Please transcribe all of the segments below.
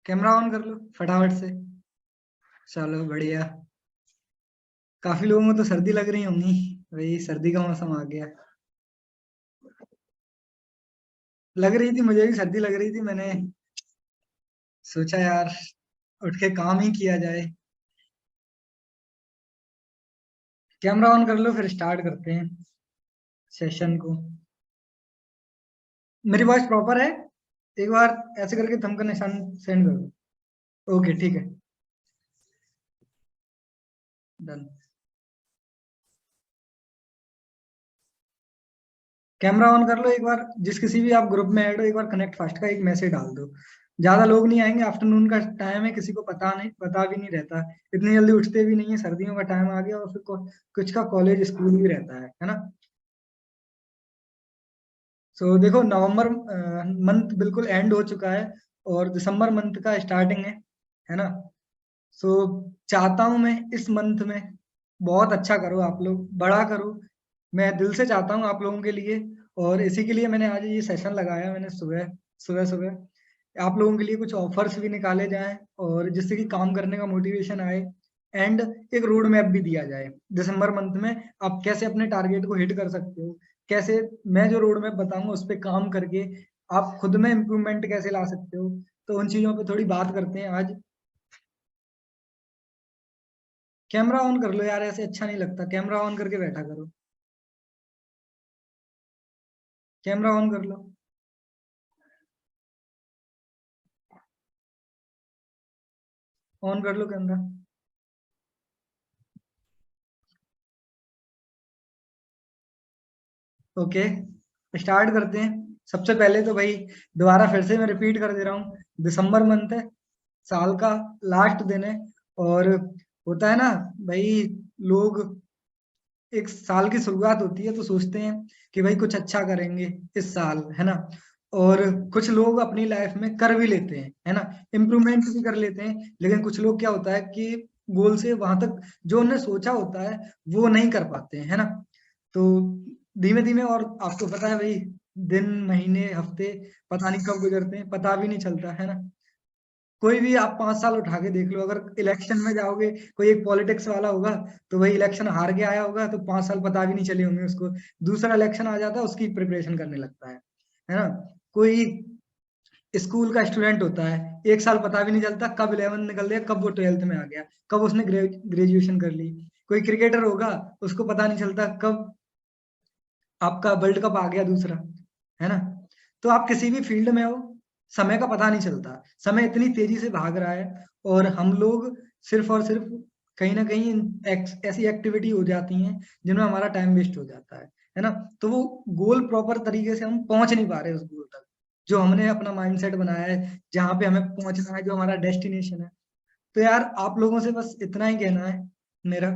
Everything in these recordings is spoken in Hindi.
कैमरा ऑन कर लो फटाफट से। चलो बढ़िया। काफी लोगों को तो सर्दी लग रही होंगी। भाई सर्दी का मौसम आ गया। लग रही थी, मुझे भी सर्दी लग रही थी। मैंने सोचा यार उठ के काम ही किया जाए। कैमरा ऑन कर लो, फिर स्टार्ट करते हैं सेशन को। मेरी वॉइस प्रॉपर है? एक बार ऐसे करके थंब का निशान सेंड कर दो। ओके ठीक है। डन। कैमरा ऑन कर लो एक बार। जिस किसी भी आप ग्रुप में ऐड हो, एक बार कनेक्ट फास्ट का एक मैसेज डाल दो। ज्यादा लोग नहीं आएंगे, आफ्टरनून का टाइम है, किसी को पता भी नहीं रहता। इतनी जल्दी उठते भी नहीं है, सर्दियों का टाइम आ गया और फिर कुछ का कॉलेज स्कूल भी रहता है ना। सो देखो, नवंबर मंथ बिल्कुल एंड हो चुका है और दिसंबर मंथ का स्टार्टिंग है ना। सो चाहता हूं मैं इस मंथ में बहुत अच्छा करो, आप लोग बड़ा करो। मैं दिल से चाहता हूँ आप लोगों के लिए। और इसी के लिए मैंने आज ये सेशन लगाया। मैंने सुबह सुबह सुबह आप लोगों के लिए कुछ ऑफर्स भी निकाले जाएं और जिससे कि काम करने का मोटिवेशन आए। एंड एक रोड मैप भी दिया जाए दिसंबर मंथ में आप कैसे अपने टारगेट को हिट कर सकते हो। कैसे मैं जो रोड मैप बताऊंगा उस पर काम करके आप खुद में इम्प्रूवमेंट कैसे ला सकते हो। तो उन चीजों पे थोड़ी बात करते हैं आज। कैमरा ऑन कर लो यार, ऐसे अच्छा नहीं लगता। कैमरा ऑन करके बैठा करो। कैमरा ऑन कर लो। ऑन कर लो कैमरा। ओके, स्टार्ट करते हैं। सबसे पहले तो भाई दोबारा फिर से मैं रिपीट कर दे रहा हूँ। दिसंबर मंथ है, साल का लास्ट दिन है। और होता है ना भाई, लोग एक साल की शुरुआत होती है तो सोचते हैं कि भाई कुछ अच्छा करेंगे इस साल, है ना। और कुछ लोग अपनी लाइफ में कर भी लेते हैं, है ना। इम्प्रूवमेंट भी कर लेते हैं। लेकिन कुछ लोग क्या होता है कि गोल से वहां तक जो उन्होंने सोचा होता है वो नहीं कर पाते हैं, है ना। तो धीमे धीमे, और आपको पता है भाई, दिन महीने हफ्ते पता नहीं कब गुजरते हैं, पता भी नहीं चलता, है ना। कोई भी आप 5 साल उठा के देख लो, अगर इलेक्शन में जाओगे, कोई एक पॉलिटिक्स वाला होगा तो वही इलेक्शन हार के आया होगा तो 5 साल पता भी नहीं चले होंगे उसको। दूसरा इलेक्शन आ जाता है, उसकी प्रिपरेशन करने लगता है ना। कोई स्कूल का स्टूडेंट होता है, 1 साल पता भी नहीं चलता कब 11 निकल गया, कब वो 12th में आ गया, कब उसने ग्रेजुएशन कर ली। कोई क्रिकेटर होगा, उसको पता नहीं चलता कब आपका वर्ल्ड कप आ गया दूसरा, है ना। तो आप किसी भी फील्ड में हो, समय का पता नहीं चलता। समय इतनी तेजी से भाग रहा है और हम लोग सिर्फ और सिर्फ कहीं ना कहीं ऐसी एक्टिविटी हो जाती हैं जिनमें हमारा टाइम वेस्ट हो जाता है ना। तो वो गोल प्रॉपर तरीके से हम पहुंच नहीं पा रहे उस गोल तक जो हमने अपना माइंडसेट बनाया है, जहां पे हमें पहुंचना है, जो हमारा डेस्टिनेशन है। तो यार आप लोगों से बस इतना ही कहना है मेरा,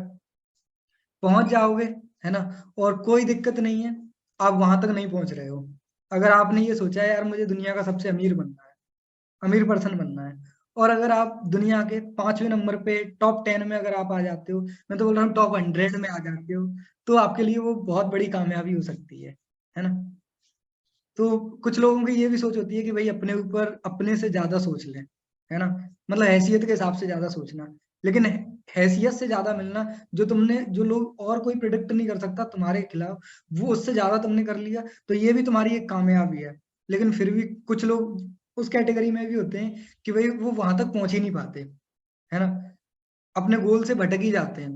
पहुंच जाओगे, है ना। और कोई दिक्कत नहीं है, आप वहां तक नहीं पहुंच रहे हो। अगर आपने ये सोचा है यार मुझे दुनिया का सबसे अमीर बनना है, अमीर पर्सन बनना है, और अगर आप दुनिया के 5वें नंबर पे टॉप 10 में अगर आप आ जाते हो, मैं तो बोल रहा हूँ टॉप 100 में आ जाते हो, तो आपके लिए वो बहुत बड़ी कामयाबी हो सकती है ना। तो कुछ लोगों की ये भी सोच होती है कि भाई अपने ऊपर अपने से ज्यादा सोच लें, है ना। मतलब हैसियत के हिसाब से ज्यादा सोचना। लेकिन हैसियत से ज्यादा मिलना, जो लोग और कोई प्रिडिक्ट नहीं कर सकता तुम्हारे खिलाफ, वो उससे ज्यादा तुमने कर लिया, तो ये भी तुम्हारी एक कामयाबी है। लेकिन फिर भी कुछ लोग उस कैटेगरी में भी होते हैं कि भाई वो वहां तक पहुंच ही नहीं पाते, है ना। अपने गोल से भटक ही जाते हैं।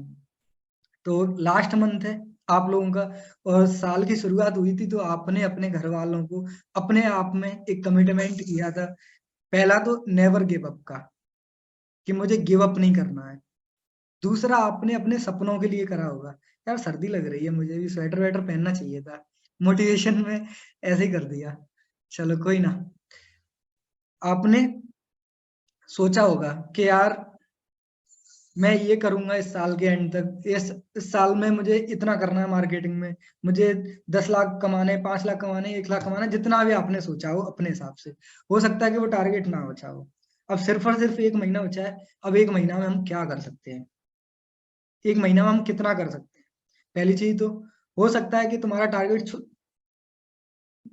तो लास्ट मंथ है आप लोगों का, और साल की शुरुआत हुई थी तो आपने अपने घर वालों को अपने आप में एक कमिटमेंट किया था। पहला तो नेवर गिव अप का, कि मुझे गिव अप नहीं करना है। दूसरा आपने अपने सपनों के लिए करा होगा। यार सर्दी लग रही है, मुझे भी स्वेटर वेटर पहनना चाहिए था, मोटिवेशन में ऐसे ही कर दिया। चलो कोई ना। आपने सोचा होगा कि यार मैं ये करूंगा इस साल के एंड तक, इस साल में मुझे इतना करना है मार्केटिंग में। मुझे 10 लाख कमाने, 5 लाख कमाने, 1 लाख कमाना, जितना भी आपने सोचा हो अपने हिसाब से। हो सकता है कि वो टारगेट ना बचा हो। अब सिर्फ और सिर्फ 1 महीना बचा है। अब 1 महीना में हम क्या कर सकते हैं? 1 महीना में हम कितना कर सकते हैं? पहली चीज तो, हो सकता है कि तुम्हारा टारगेट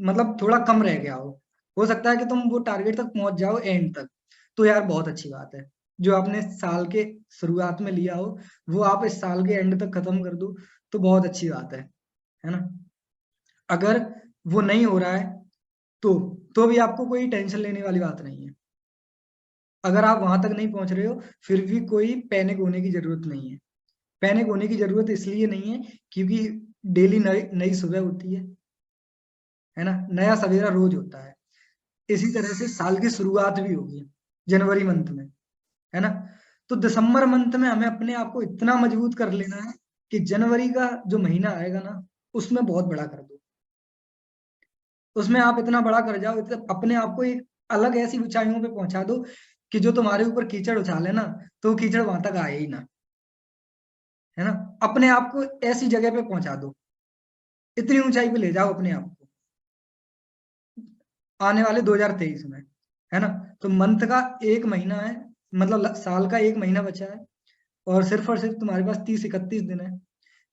मतलब थोड़ा कम रह गया हो सकता है कि तुम वो टारगेट तक पहुंच जाओ एंड तक। तो यार बहुत अच्छी बात है। जो आपने साल के शुरुआत में लिया हो वो आप इस साल के एंड तक खत्म कर दो, तो बहुत अच्छी बात है ना। अगर वो नहीं हो रहा है तो भी आपको कोई टेंशन लेने वाली बात नहीं है। अगर आप वहां तक नहीं पहुंच रहे हो फिर भी कोई पैनिक होने की जरूरत नहीं है। पैनिक होने की जरूरत इसलिए नहीं है क्योंकि डेली नई नई सुबह होती है ना, नया सवेरा रोज होता है। इसी तरह से साल की शुरुआत भी होगी जनवरी मंथ में, है ना। तो दिसंबर मंथ में हमें अपने आप को इतना मजबूत कर लेना है कि जनवरी का जो महीना आएगा ना उसमें बहुत बड़ा कर दो। उसमें आप इतना बड़ा कर जाओ, अपने आप को एक अलग ऐसी ऊंचाइयों पे पहुंचा दो कि जो तुम्हारे ऊपर कीचड़ उछाले ना तो वो कीचड़ वहां तक आए ही ना, है ना। अपने आप को ऐसी जगह पे पहुंचा दो, इतनी ऊंचाई पे ले जाओ अपने आप को आने वाले 2023 में, है ना। तो मंथ का एक महीना है, मतलब साल का एक महीना बचा है और सिर्फ तुम्हारे पास 30-31 दिन है।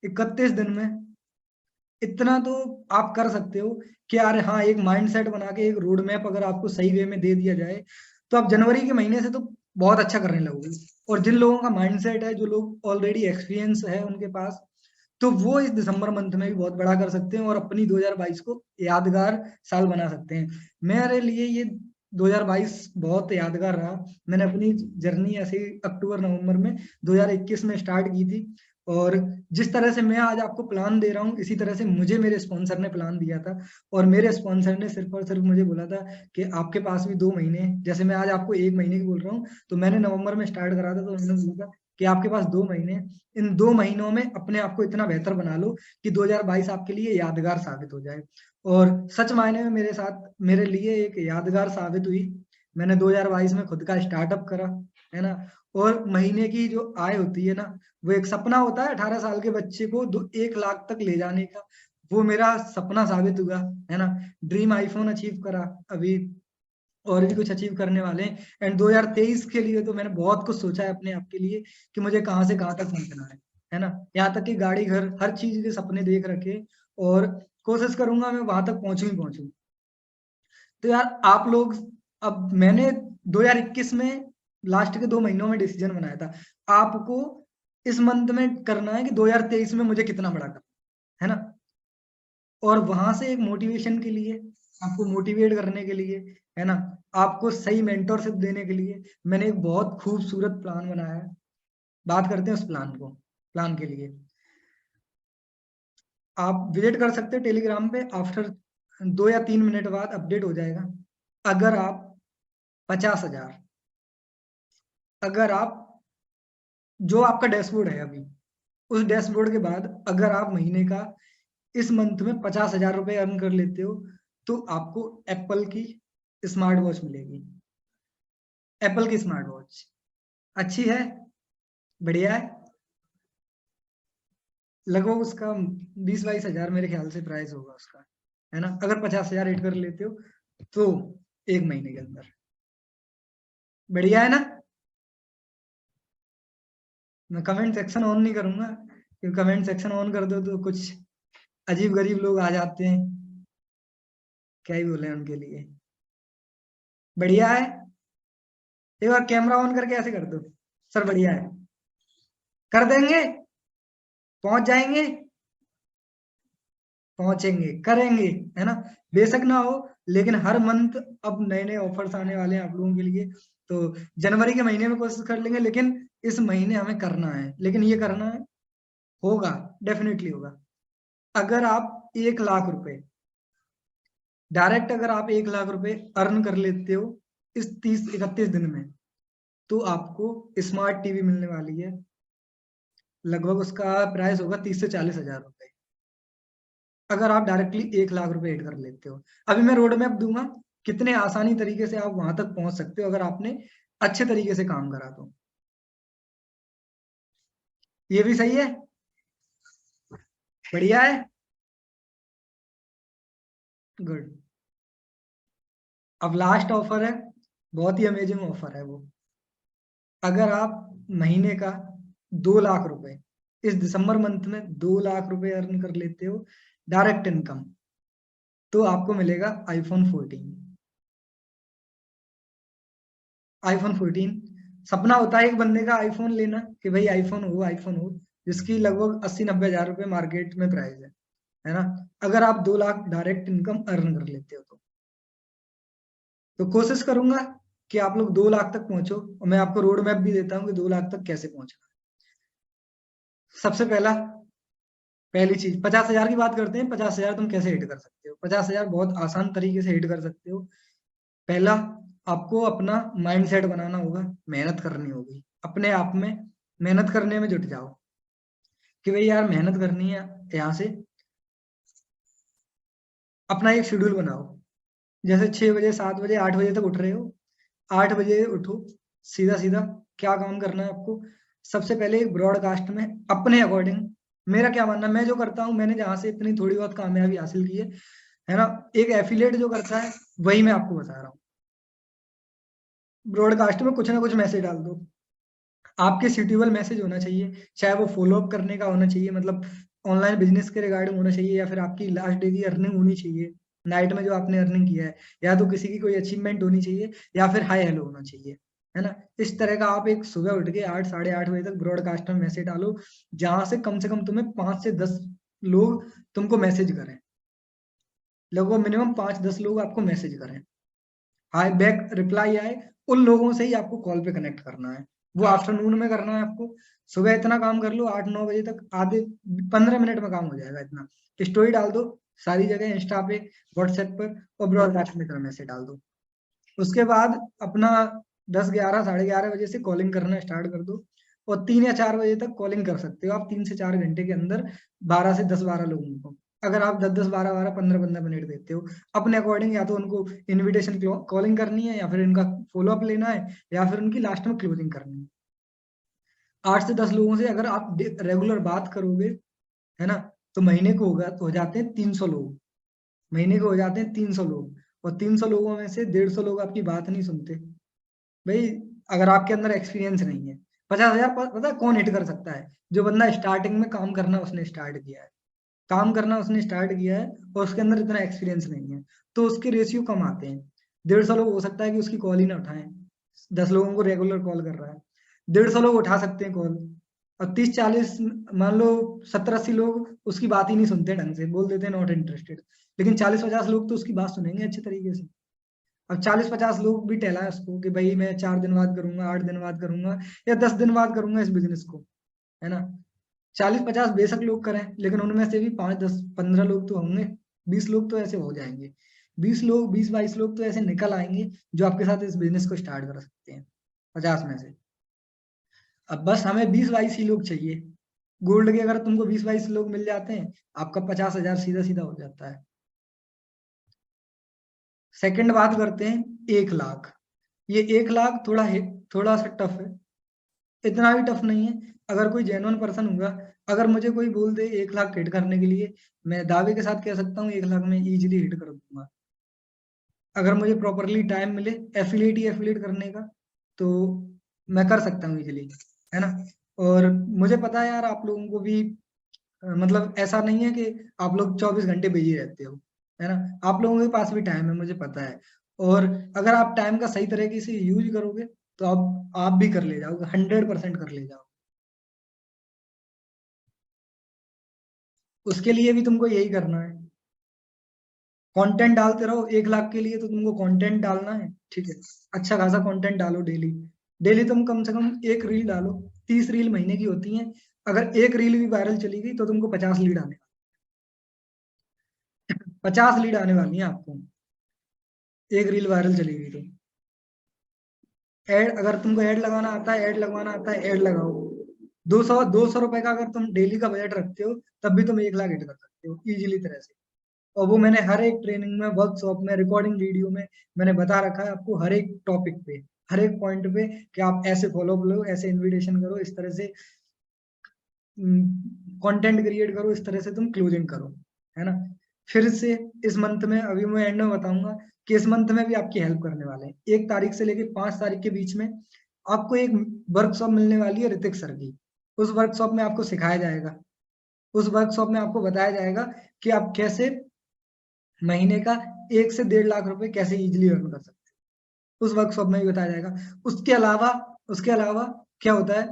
31 दिन में इतना तो आप कर सकते हो कि यार हाँ, एक माइंडसेट बना के एक रोड मैप अगर आपको सही वे में दे दिया जाए तो आप जनवरी के महीने से तो बहुत अच्छा करने लगोगे। और जिन लोगों का माइंडसेट है, जो लोग ऑलरेडी एक्सपीरियंस है उनके पास, तो वो इस दिसंबर मंथ में भी बहुत बड़ा कर सकते हैं और अपनी 2022 को यादगार साल बना सकते हैं। मेरे लिए ये 2022 बहुत यादगार रहा। मैंने अपनी जर्नी ऐसे ही अक्टूबर नवंबर में 2021 में स्टार्ट की थी। और जिस तरह से मैं आज आपको प्लान दे रहा हूँ इसी तरह से मुझे मेरे स्पॉन्सर ने प्लान दिया था। और मेरे स्पॉन्सर ने सिर्फ और सिर्फ मुझे बोला था कि आपके पास भी 2 महीने, जैसे मैं आज आपको एक महीने की बोल रहा हूँ, तो मैंने नवंबर में स्टार्ट करा था तो उन्होंने बोला था कि आपके पास 2 महीने, इन 2 महीनों में अपने आप को इतना बेहतर बना लो कि 2022 आपके लिए यादगार साबित हो जाए। और सच मायने में मेरे साथ मेरे लिए एक यादगार साबित हुई। मैंने 2022 में खुद का स्टार्टअप करा, है ना। और महीने की जो आय होती है ना, वो एक सपना होता है 18 साल के बच्चे को 1 लाख तक ले जाने का, वो मेरा सपना साबित हुआ, है ना। ड्रीम आईफोन अचीव करा अभी, और भी कुछ अचीव करने वाले हैं। एंड 2023 के लिए तो मैंने बहुत कुछ सोचा है अपने आप के लिए कि मुझे कहाँ से कहाँ तक पहुंचना है ना। यहाँ तक कि गाड़ी घर हर चीज के सपने देख रखे, और कोशिश करूंगा मैं वहां तक पहुंचू ही पहुंचू। तो यार आप लोग, अब मैंने 2021 में लास्ट के 2 महीनों में डिसीजन बनाया था, आपको इस मंथ में करना है कि 2023 में मुझे कितना बड़ा करना है ना। और वहां से एक मोटिवेशन के लिए, आपको मोटिवेट करने के लिए, है ना, आपको सही मेंटरशिप देने के लिए मैंने एक बहुत खूबसूरत प्लान बनाया है। बात करते हैं उस प्लान के लिए। आप विजिट कर सकते हैं टेलीग्राम पे, आफ्टर 2 या 3 मिनट बाद अपडेट हो जाएगा। अगर आप 50,000, अगर आप, जो आपका डैशबोर्ड है अभी, उस डैशबोर्ड के बाद अगर आप महीने का इस मंथ में 50,000 रुपए अर्न कर लेते हो तो आपको एप्पल की स्मार्ट वॉच मिलेगी। एप्पल की स्मार्ट वॉच अच्छी है, बढ़िया है। लगभग उसका 20-22 हजार मेरे ख्याल से प्राइस होगा उसका, है ना। अगर 50,000 हिट कर लेते हो तो एक महीने के अंदर, बढ़िया है ना। मैं कमेंट सेक्शन ऑन नहीं करूंगा क्योंकि कमेंट सेक्शन ऑन कर दो तो कुछ अजीब गरीब लोग आ जाते हैं, क्या ही बोले उनके लिए। बढ़िया है, एक बार कैमरा ऑन करके ऐसे कर दो, सर बढ़िया है, कर देंगे, पहुंच जाएंगे, पहुंचेंगे, करेंगे, है ना। बेशक ना हो, लेकिन हर मंथ अब नए नए ऑफर्स आने वाले हैं आप लोगों के लिए। तो जनवरी के महीने में कोशिश कर लेंगे, लेकिन इस महीने हमें करना है, लेकिन ये करना है, होगा, डेफिनेटली होगा। अगर आप 1 लाख रुपए डायरेक्ट, अगर आप 1 लाख रुपए अर्न कर लेते हो इस 30-31 दिन में, तो आपको स्मार्ट टीवी मिलने वाली है। लगभग उसका प्राइस होगा 30 से 40 हजार रुपए, अगर आप डायरेक्टली 1 लाख रुपए ऐड कर लेते हो। अभी मैं रोड मैप दूंगा कितने आसानी तरीके से आप वहां तक पहुंच सकते हो अगर आपने अच्छे तरीके से काम करा तो। ये भी सही है, बढ़िया है, गुड। अब लास्ट ऑफर है, बहुत ही अमेजिंग ऑफर है वो। अगर आप महीने का 2 लाख रुपए, इस दिसंबर मंथ में 2 लाख रुपए अर्न कर लेते हो डायरेक्ट इनकम, तो आपको मिलेगा iPhone 14। आईफोन 14 सपना होता है एक बंदे का आईफोन लेना, कि भाई आईफोन हो जिसकी लगभग 80-90 हजार रुपए मार्केट में प्राइस है ना। अगर आप 2 लाख डायरेक्ट इनकम अर्न कर लेते हो तो कोशिश करूंगा कि आप लोग 2 लाख तक पहुंचो, और मैं आपको रोड मैप भी देता हूँ कि 2 लाख तक कैसे पहुंचना। सबसे पहली चीज 50,000 की बात करते हैं। 50,000 तुम कैसे हिट कर सकते हो? 50,000 बहुत आसान तरीके से हिट कर सकते हो। पहला, आपको अपना माइंडसेट बनाना होगा, मेहनत करनी होगी, अपने आप में मेहनत करने में जुट जाओ कि भाई यार मेहनत करनी है। यहाँ से अपना एक शेड्यूल बनाओ, जैसे 6 बजे 7 बजे 8 बजे तक उठ रहे हो, 8 बजे उठो, सीधा सीधा क्या काम करना है आपको। सबसे पहले एक ब्रॉडकास्ट में अपने अकॉर्डिंग, मेरा क्या मानना है, मैं जो करता हूँ, मैंने जहां से इतनी थोड़ी बहुत कामयाबी हासिल की है ना, एक एफिलिएट जो करता है वही मैं आपको बता रहा हूँ। ब्रॉडकास्ट में कुछ ना कुछ मैसेज डाल दो, आपके सूटेबल मैसेज होना चाहिए, चाहे वो फॉलो अप करने का होना चाहिए, मतलब ऑनलाइन बिजनेस के रिगार्डिंग होना चाहिए, या फिर आपकी लास्ट डे की अर्निंग होनी चाहिए, नाइट में जो आपने अर्निंग किया है, या तो किसी की कोई अचीवमेंट होनी चाहिए, या फिर हाई हेलो होना चाहिए, है ना। इस तरह का आप एक सुबह उठ के 8 8:30 बजे तक ब्रॉडकास्ट में मैसेज डालो, जहां से कम तुम्हें 5 से 10 लोग तुमको मैसेज करें, लगभग मिनिमम 5-10 लोग आपको मैसेज करें, हाई बैक रिप्लाई आए, उन लोगों से ही आपको कॉल पे कनेक्ट करना है। वो आफ्टरनून में करना है आपको। सुबह इतना काम कर लो 8-9 बजे तक, आधे 15 मिनट में काम हो जाएगा इतना। स्टोरी डाल दो सारी जगह, इंस्टा पे, व्हाट्सएप पर, और ब्रॉडकास्ट में तरह मैसेज डाल दो। उसके बाद अपना 10-11 11:30 बजे से कॉलिंग करना स्टार्ट कर दो, और 3 या 4 बजे तक कॉलिंग कर सकते हो आप, 3 से 4 घंटे के अंदर 12 से 10-12 लोगों को। अगर आप 10-10 12-12 15-15 मिनट देते हो अपने अकॉर्डिंग, या तो उनको इनविटेशन कॉलिंग करनी है, या फिर इनका फॉलो अप लेना है, या फिर उनकी लास्ट में क्लोजिंग करनी है। 8 से 10 लोगों से अगर आप रेगुलर बात करोगे, है ना, तो महीने को होगा तो हो जाते हैं 300 लोग। महीने को हो जाते हैं 300 लोग, और 300 लोगों में से 150 लोग आपकी बात नहीं सुनते भाई, अगर आपके अंदर एक्सपीरियंस नहीं है। 50,000 पता है कौन हिट कर सकता है? जो बंदा स्टार्टिंग में काम करना उसने स्टार्ट किया है, काम करना उसने स्टार्ट किया है, और उसके अंदर इतना एक्सपीरियंस नहीं है, तो उसके रेशियो कम आते हैं। 150 लोग हो सकता है कि उसकी कॉल ही ना उठाएं, 10 लोगों को रेगुलर कॉल कर रहा है, 150 लोग उठा सकते हैं कॉल, और 30-40 मान लो 70-80 लोग उसकी बात ही नहीं सुनते ढंग से, बोल देते हैं नॉट इंटरेस्टेड, लेकिन 40-50 लोग तो उसकी बात सुनेंगे अच्छे तरीके से। अब 40-50 लोग भी टहला है उसको कि भाई मैं 4 दिन बाद करूंगा, 8 दिन बाद करूंगा, या 10 दिन बाद करूंगा इस बिजनेस को, है ना। 40-50 बेशक लोग करें, लेकिन उनमें से भी 5-10-15 लोग तो होंगे, 20 लोग तो ऐसे हो जाएंगे, 20 लोग 20-22 लोग तो ऐसे निकल आएंगे जो आपके साथ इस बिजनेस को स्टार्ट कर सकते हैं 50 में से। अब बस हमें 20-22 ही लोग चाहिए। गोल्ड के अगर तुमको 20-22 लोग मिल जाते हैं, आपका 50,000 सीधा सीधा हो जाता है। सेकंड बात करते हैं 1 लाख। ये 1 लाख थोड़ा सा टफ है, इतना भी टफ नहीं है। अगर कोई जेन्युइन पर्सन होगा, अगर मुझे कोई बोल दे 1 लाख हिट करने के लिए, मैं दावे के साथ कह सकता हूँ 1 लाख में इजीली हिट कर दूंगा। अगर मुझे प्रॉपरली टाइम मिले एफिलिएट करने का, तो मैं कर सकता हूँ इजीली, है ना। और मुझे पता है यार, आप लोगों को भी मतलब ऐसा नहीं है कि आप लोग 24 घंटे बिजी रहते हो, है ना, आप लोगों के पास भी टाइम है, मुझे पता है। और अगर आप टाइम का सही तरीके से यूज करोगे, तो आप भी कर ले जाओगे, 100% कर ले जाओगे। उसके लिए भी तुमको यही करना है, कंटेंट डालते रहो। 1 लाख के लिए तो तुमको कंटेंट डालना है, ठीक है, अच्छा खासा कंटेंट डालो डेली। डेली तुम कम से कम एक रील डालो, 30 रील महीने की होती हैं। अगर एक रील भी वायरल चली गई तो तुमको 50 लीड आने 50 लीड आने वाली है आपको, एक रील वायरल चली गई तो। ऐड, अगर तुमको ऐड लगाना आता है, ऐड लगवाना आता है, ऐड लगाओ। 200 रुपए का अगर तुम डेली का बजट रखते हो, तब भी तुम 1 लाख हिट कर सकते हो इजीली तरह से। और वो मैंने हर एक ट्रेनिंग में, वर्कशॉप में, रिकॉर्डिंग वीडियो में मैंने बता रखा है आपको, हर एक टॉपिक पे, हर एक पॉइंट पे, कि आप ऐसे फॉलो अप लो, ऐसे इनविटेशन करो, इस तरह से कंटेंट क्रिएट करो, इस तरह से तुम क्लोजिंग करो, है ना। फिर से इस मंथ में, अभी मैं एंड में बताऊंगा कि इस मंथ में भी आपकी हेल्प करने वाले हैं। 1 तारीख से लेकर 5 तारीख के बीच में आपको एक वर्कशॉप मिलने वाली है ऋतिक सर की। उस वर्कशॉप में आपको सिखाया जाएगा, उस वर्कशॉप में आपको बताया जाएगा कि आप कैसे महीने का 1 से 1.5 लाख रुपए कैसे इजीली अर्न कर सकते उस वर्कशॉप में भी बताया जाएगा। उसके अलावा क्या होता है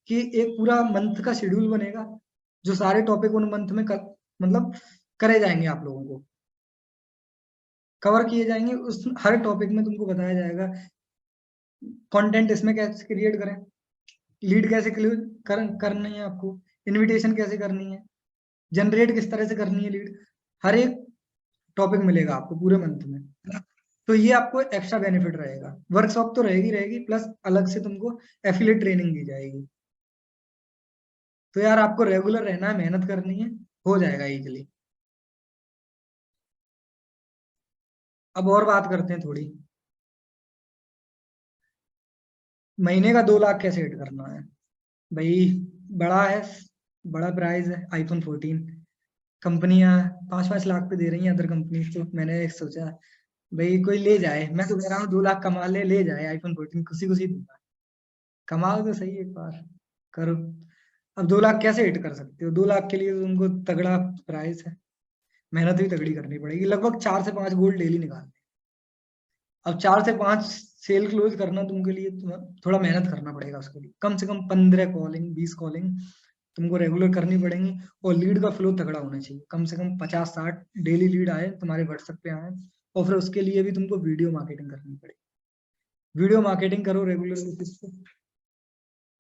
कि एक पूरा मंथ का शेड्यूल बनेगा, जो सारे टॉपिक उन मंथ में मतलब करे जाएंगे, आप लोगों को कवर किए जाएंगे। उस हर टॉपिक में तुमको बताया जाएगा कंटेंट इसमें कैसे क्रिएट करें, लीड कैसे करनी है आपको, इनविटेशन कैसे करनी है, जनरेट किस तरह से करनी है लीड। हर एक टॉपिक मिलेगा आपको पूरे मंथ में, है ना? तो ये आपको एक्स्ट्रा बेनिफिट रहेगा। वर्कशॉप तो रहेगी रहेगी, प्लस अलग से तुमको एफिलिएट ट्रेनिंग दी जाएगी। तो यार आपको रेगुलर रहना है, मेहनत करनी है, हो जाएगा इजीली। अब और बात करते हैं थोड़ी, महीने का 2 लाख कैसे हिट करना है भाई। बड़ा है, बड़ा प्राइस है आईफोन 14। कंपनियां 5-5 लाख पे दे रही हैं, अदर कंपनी। तो मैंने एक सोचा भाई कोई ले जाए, मैं तो कह रहा हूँ 2 लाख कमा ले जाए आईफोन 14, खुशी खुशी दूंगा। कमाओ तो सही एक बार, करो। अब 2 लाख कैसे हिट कर सकते हो? 2 लाख के लिए तो तुमको तगड़ा प्राइस है, मेहनत भी तगड़ी करनी पड़ेगी, लगभग 4 से 5 गोल डेली निकालने। अब 4 से 5 सेल क्लोज करना तुमके लिए थोड़ा मेहनत करना पड़ेगा। उसके लिए कम से कम 15 कॉलिंग 20 कॉलिंग तुमको रेगुलर करनी पड़ेंगी। और लीड का फ्लो तगड़ा होना चाहिए, कम से कम 50-60 डेली लीड आए तुम्हारे व्हाट्सएप पे आए। और फिर उसके लिए भी तुमको वीडियो मार्केटिंग करनी पड़ेगी। वीडियो मार्केटिंग करो रेगुलर बेसिस पे,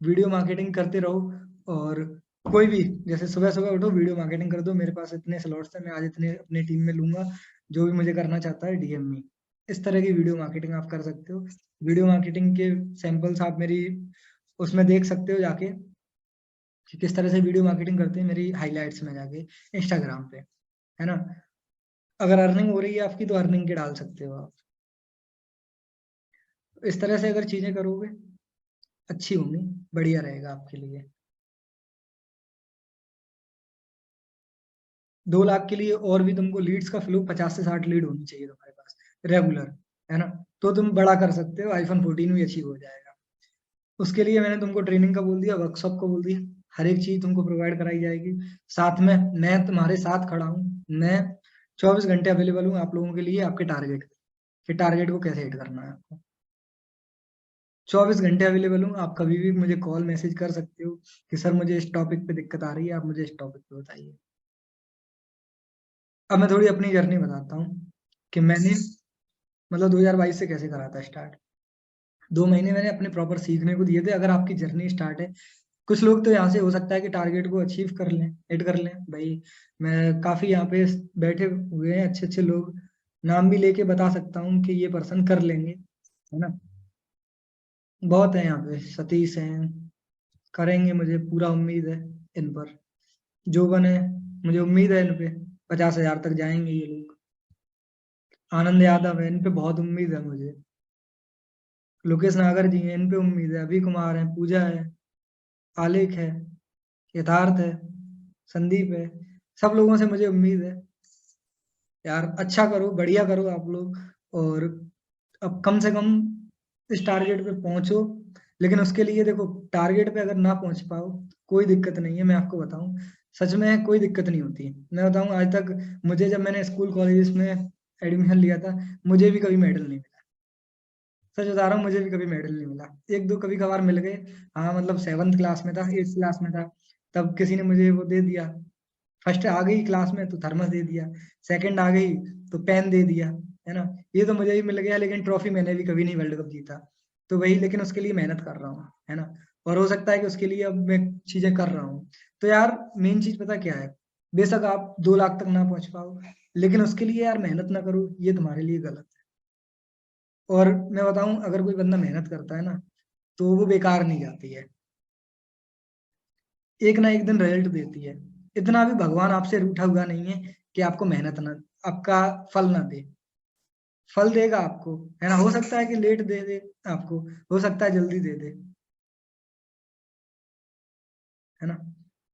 वीडियो मार्केटिंग करते रहो। और कोई भी, जैसे सुबह सुबह उठो वीडियो मार्केटिंग कर दो, मेरे पास इतने स्लॉट्स हैं, मैं आज इतने अपने टीम में लूंगा, जो भी मुझे करना चाहता है डीएम में। इस तरह की वीडियो मार्केटिंग आप कर सकते हो। वीडियो मार्केटिंग के सैंपल्स आप मेरी उसमें देख सकते हो जाके, कि किस तरह से वीडियो मार्केटिंग करते हैं, मेरी हाईलाइट्स में जाके इंस्टाग्राम पे, है ना? अगर अर्निंग हो रही है आपकी तो अर्निंग के डाल सकते हो आप। इस तरह से अगर चीजें करोगे अच्छी होंगी, बढ़िया रहेगा आपके लिए। 2 लाख के लिए और भी तुमको लीड्स का फ्लो 50 से 60 लीड होनी चाहिए तुम्हारे पास रेगुलर, है ना? तो तुम बड़ा कर सकते हो, आईफोन 14 भी अचीव हो जाएगा। उसके लिए मैंने तुमको ट्रेनिंग का बोल दिया, वर्कशॉप को बोल दिया, हर एक चीज तुमको प्रोवाइड कराई जाएगी। साथ में मैं तुम्हारे साथ खड़ा हूँ, मैं 24 घंटे अवेलेबल हूँ आप लोगों के लिए, आपके टारगेट के टारगेट को कैसे हिट करना है आपको। 24 घंटे अवेलेबल हूँ, आप कभी भी मुझे कॉल मैसेज कर सकते हो कि सर मुझे इस टॉपिक पे दिक्कत आ रही है, आप मुझे इस टॉपिक पे बताइए। अब मैं थोड़ी अपनी जर्नी बताता हूँ कि मैंने मतलब 2022 से कैसे करा था स्टार्ट। 2 महीने मैंने अपने प्रॉपर सीखने को दिए थे। अगर आपकी जर्नी स्टार्ट है, कुछ लोग तो यहाँ से हो सकता है कि टारगेट को अचीव कर लें, हिट कर लें भाई। मैं काफी यहाँ पे बैठे हुए हैं अच्छे अच्छे लोग, नाम भी लेके बता सकता हूँ कि ये पर्सन कर लेंगे, है ना? बहुत है यहाँ पे, सतीश हैं, करेंगे, मुझे पूरा उम्मीद है इन पर। जो बने, मुझे उम्मीद है इन पे 50,000 तक जाएंगे ये लोग। आनंद यादव है, इन पे बहुत उम्मीद है मुझे। लोकेश नागर जी हैं, इन पे उम्मीद है। अभी कुमार है, पूजा है, आलेख है, यथार्थ है, संदीप है, सब लोगों से मुझे उम्मीद है। यार अच्छा करो, बढ़िया करो आप लोग। और अब कम से कम इस टारगेट पे पहुंचो। लेकिन उसके लिए देखो, टारगेट पे अगर ना पहुंच पाओ, कोई दिक्कत नहीं है। मैं आपको बताऊं, सच में कोई दिक्कत नहीं होती। मैं बताऊं, आज तक मुझे, जब मैंने स्कूल कॉलेजेस में एडमिशन लिया था, मुझे भी कभी मेडल नहीं मिला। सच बता रहा हूँ, मुझे भी कभी मेडल नहीं मिला। एक दो कभी कभार मिल गए। हाँ मतलब 7th क्लास में था, 8th क्लास में था, तब किसी ने मुझे वो दे दिया। फर्स्ट आ गई क्लास में तो थर्मस दे दिया, सेकंड आ गई तो पेन दे दिया, है ना? ये तो मुझे भी मिल गया, लेकिन ट्रॉफी मैंने भी कभी नहीं वर्ल्ड कप जीता। तो वही, लेकिन उसके लिए मेहनत कर रहा हूँ, है ना? और हो सकता है कि उसके लिए अब मैं चीजें कर रहा हूँ। तो यार मेन चीज पता क्या है, बेशक आप 2 लाख तक ना पहुंच पाओ, लेकिन उसके लिए यार मेहनत ना करो, ये तुम्हारे लिए गलत है। और मैं बताऊं, अगर कोई बंदा मेहनत करता है ना, तो वो बेकार नहीं जाती है, एक ना एक दिन रिजल्ट देती है। इतना भी भगवान आपसे रूठा हुआ नहीं है कि आपको मेहनत ना, आपका फल ना दे। फल देगा आपको, है ना? हो सकता है कि लेट दे दे आपको, हो सकता है जल्दी दे दे, है ना?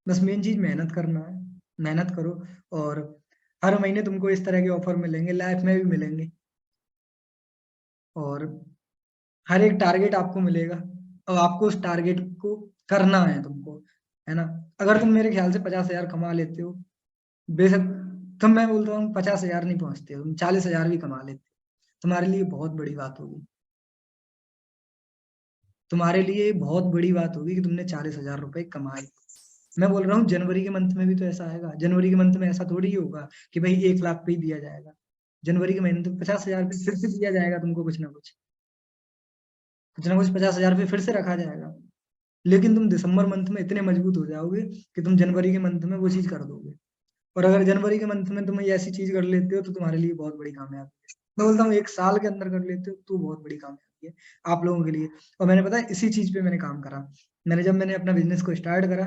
बस मेन चीज मेहनत करना है, मेहनत करो। और हर महीने तुमको इस तरह के ऑफर मिलेंगे, लाइफ में भी मिलेंगे। और हर एक टारगेट आपको मिलेगा, और आपको उस टारगेट को करना है तुमको, है ना? अगर तुम मेरे ख्याल से 50,000 कमा लेते हो, बेशक, तुम, मैं बोलता हूँ 50,000 नहीं पहुंचते हो, तुम 40,000 भी कमा लेते हो, तुम्हारे लिए बहुत बड़ी बात होगी। तुम्हारे लिए बहुत बड़ी बात होगी कि तुमने 40,000 रुपए कमाए। मैं बोल रहा हूँ जनवरी के मंथ में भी तो ऐसा आएगा। जनवरी के मंथ में ऐसा थोड़ी ही होगा कि भाई 1 लाख पे ही दिया जाएगा। जनवरी के महीने तो 50,000 पे फिर से दिया जाएगा तुमको, कुछ ना कुछ 50,000 पे फिर से रखा जाएगा। लेकिन तुम दिसंबर मंथ में इतने मजबूत हो जाओगे कि तुम जनवरी के मंथ में वो चीज कर दोगे। और अगर जनवरी के मंथ में तुम ये ऐसी चीज कर लेते हो तो तुम्हारे लिए बहुत बड़ी कामयाबी है। मैं बोलता हूँ 1 साल के अंदर कर लेते हो तो बहुत बड़ी कामयाबी है आप लोगों के लिए। और मैंने पता है इसी चीज पे मैंने काम करा। जब मैंने अपना बिजनेस को स्टार्ट करा,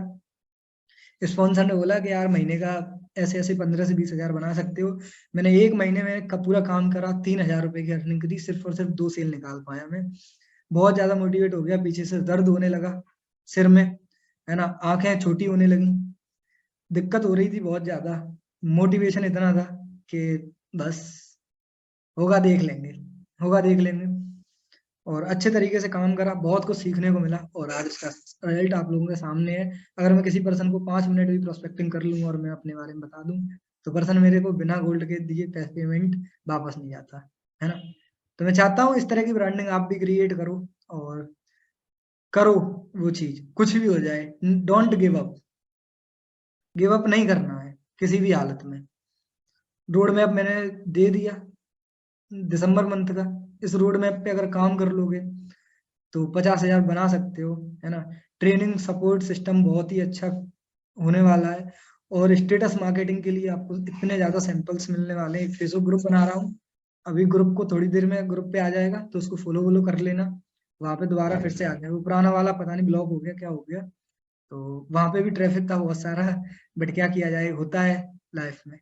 स्पॉन्सर ने बोला कि यार महीने का ऐसे ऐसे 15 से 20 हजार बना सकते हो। मैंने 1 महीने में का पूरा काम करा, 3,000 रुपए की अर्निंग करी, सिर्फ और सिर्फ 2 सेल निकाल पाया मैं। बहुत ज्यादा मोटिवेट हो गया, पीछे से दर्द होने लगा सिर में, है ना, आंखें छोटी होने लगी, दिक्कत हो रही थी बहुत ज्यादा। मोटिवेशन इतना था कि बस होगा देख लेंगे, होगा देख लेंगे। और अच्छे तरीके से काम करा, बहुत कुछ सीखने को मिला और आज इसका रिजल्ट आप लोगों के सामने है। अगर मैं किसी पर्सन को 5 मिनट भी प्रोस्पेक्टिंग कर लूँ और मैं अपने बारे में बता दूं तो पर्सन मेरे को बिना गोल्ड के दिए पेमेंट वापस नहीं आता, है ना। तो मैं चाहता हूँ इस तरह की ब्रांडिंग आप भी क्रिएट करो और करो वो चीज, कुछ भी हो जाए। Don't give up, give up नहीं करना है किसी भी हालत में। रोड मैप मैंने दे दिया दिसंबर मंथ का। इस रोड मैप पे अगर काम कर लोगे तो 50,000 बना सकते हो, है ना। ट्रेनिंग सपोर्ट सिस्टम बहुत ही अच्छा होने वाला है। और स्टेटस मार्केटिंग के लिए आपको इतने ज्यादा सैंपल्स मिलने वाले हैं। एक फेसबुक ग्रुप बना रहा हूँ, अभी ग्रुप को थोड़ी देर में ग्रुप पे आ जाएगा तो उसको फॉलो वॉलो कर लेना। वहां पे दोबारा फिर से आ जाएगा, वो पुराना वाला पता नहीं ब्लॉक हो गया क्या हो गया। तो वहां पे भी ट्रैफिक था बहुत सारा, बट क्या किया जाए, होता है लाइफ में।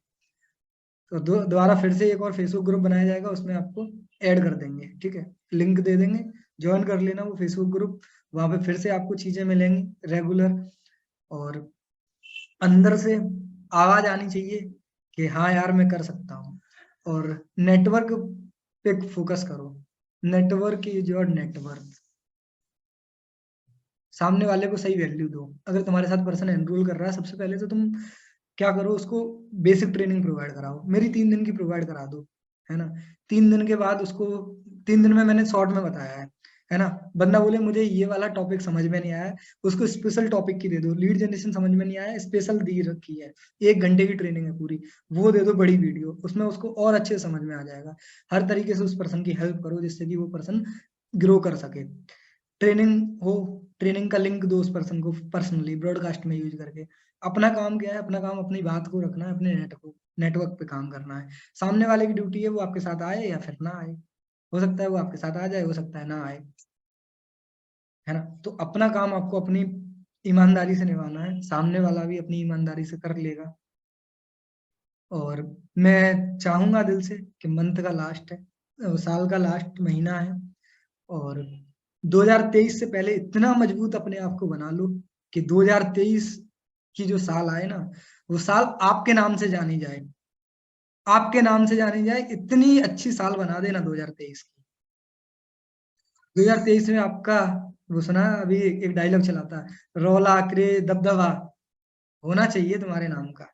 तो दोबारा फिर से एक और फेसबुक ग्रुप बनाया जाएगा, उसमें आपको ऐड कर देंगे, ठीक है, लिंक दे देंगे, ज्वाइन कर लेना वो फेसबुक ग्रुप। वहां पे फिर से आपको चीजें मिलेंगी रेगुलर। और अंदर से आवाज आनी चाहिए कि हाँ यार मैं कर सकता हूँ। और नेटवर्क पे फोकस करो। Network is your network. सामने वाले को सही वैल्यू दो। अगर तुम्हारे साथ पर्सन एनरोल कर रहा है, सबसे पहले तो तुम क्या करो, उसको बेसिक ट्रेनिंग प्रोवाइड कराओ। मेरी 3 दिन की प्रोवाइड करा दो, है ना। 3 दिन के बाद उसको, 3 दिन में मैंने शॉर्ट में बताया है ना। बंदा बोले मुझे ये वाला टॉपिक समझ में नहीं आया, उसको स्पेशल टॉपिक की दे दो। लीड जनरेशन समझ में नहीं आया, स्पेशल दी रखी है, 1 घंटे की ट्रेनिंग है पूरी, वो दे दो बड़ी वीडियो, उसमें उसको और अच्छे से समझ में आ जाएगा। हर तरीके से उस पर्सन की हेल्प करो जिससे कि वो पर्सन ग्रो कर सके। ट्रेनिंग हो, ट्रेनिंग का लिंक दो उस पर्सन को पर्सनली ब्रॉडकास्ट में यूज करके। अपना काम क्या है, अपना काम अपनी बात को रखना है, अपने नेटवर्क पे काम करना है। सामने वाले की ड्यूटी है वो आपके साथ आए या फिर ना आए। हो सकता है वो आपके साथ आ जाए, हो सकता है ना आए, है ना। तो अपना काम आपको अपनी ईमानदारी से निभाना है, सामने वाला भी अपनी ईमानदारी से कर लेगा। और मैं चाहूंगा दिल से कि मंथ का लास्ट है, साल का लास्ट महीना है, और 2023 से पहले इतना मजबूत अपने आप को बना लो कि 2023 की जो साल आए ना, वो साल आपके नाम से जानी जाए, आपके नाम से जानी जाए। इतनी अच्छी साल बना देना 2023 की। 2023 में आपका, वो सुना अभी एक डायलॉग चलाता है, रौला करे दबदबा होना चाहिए तुम्हारे नाम का।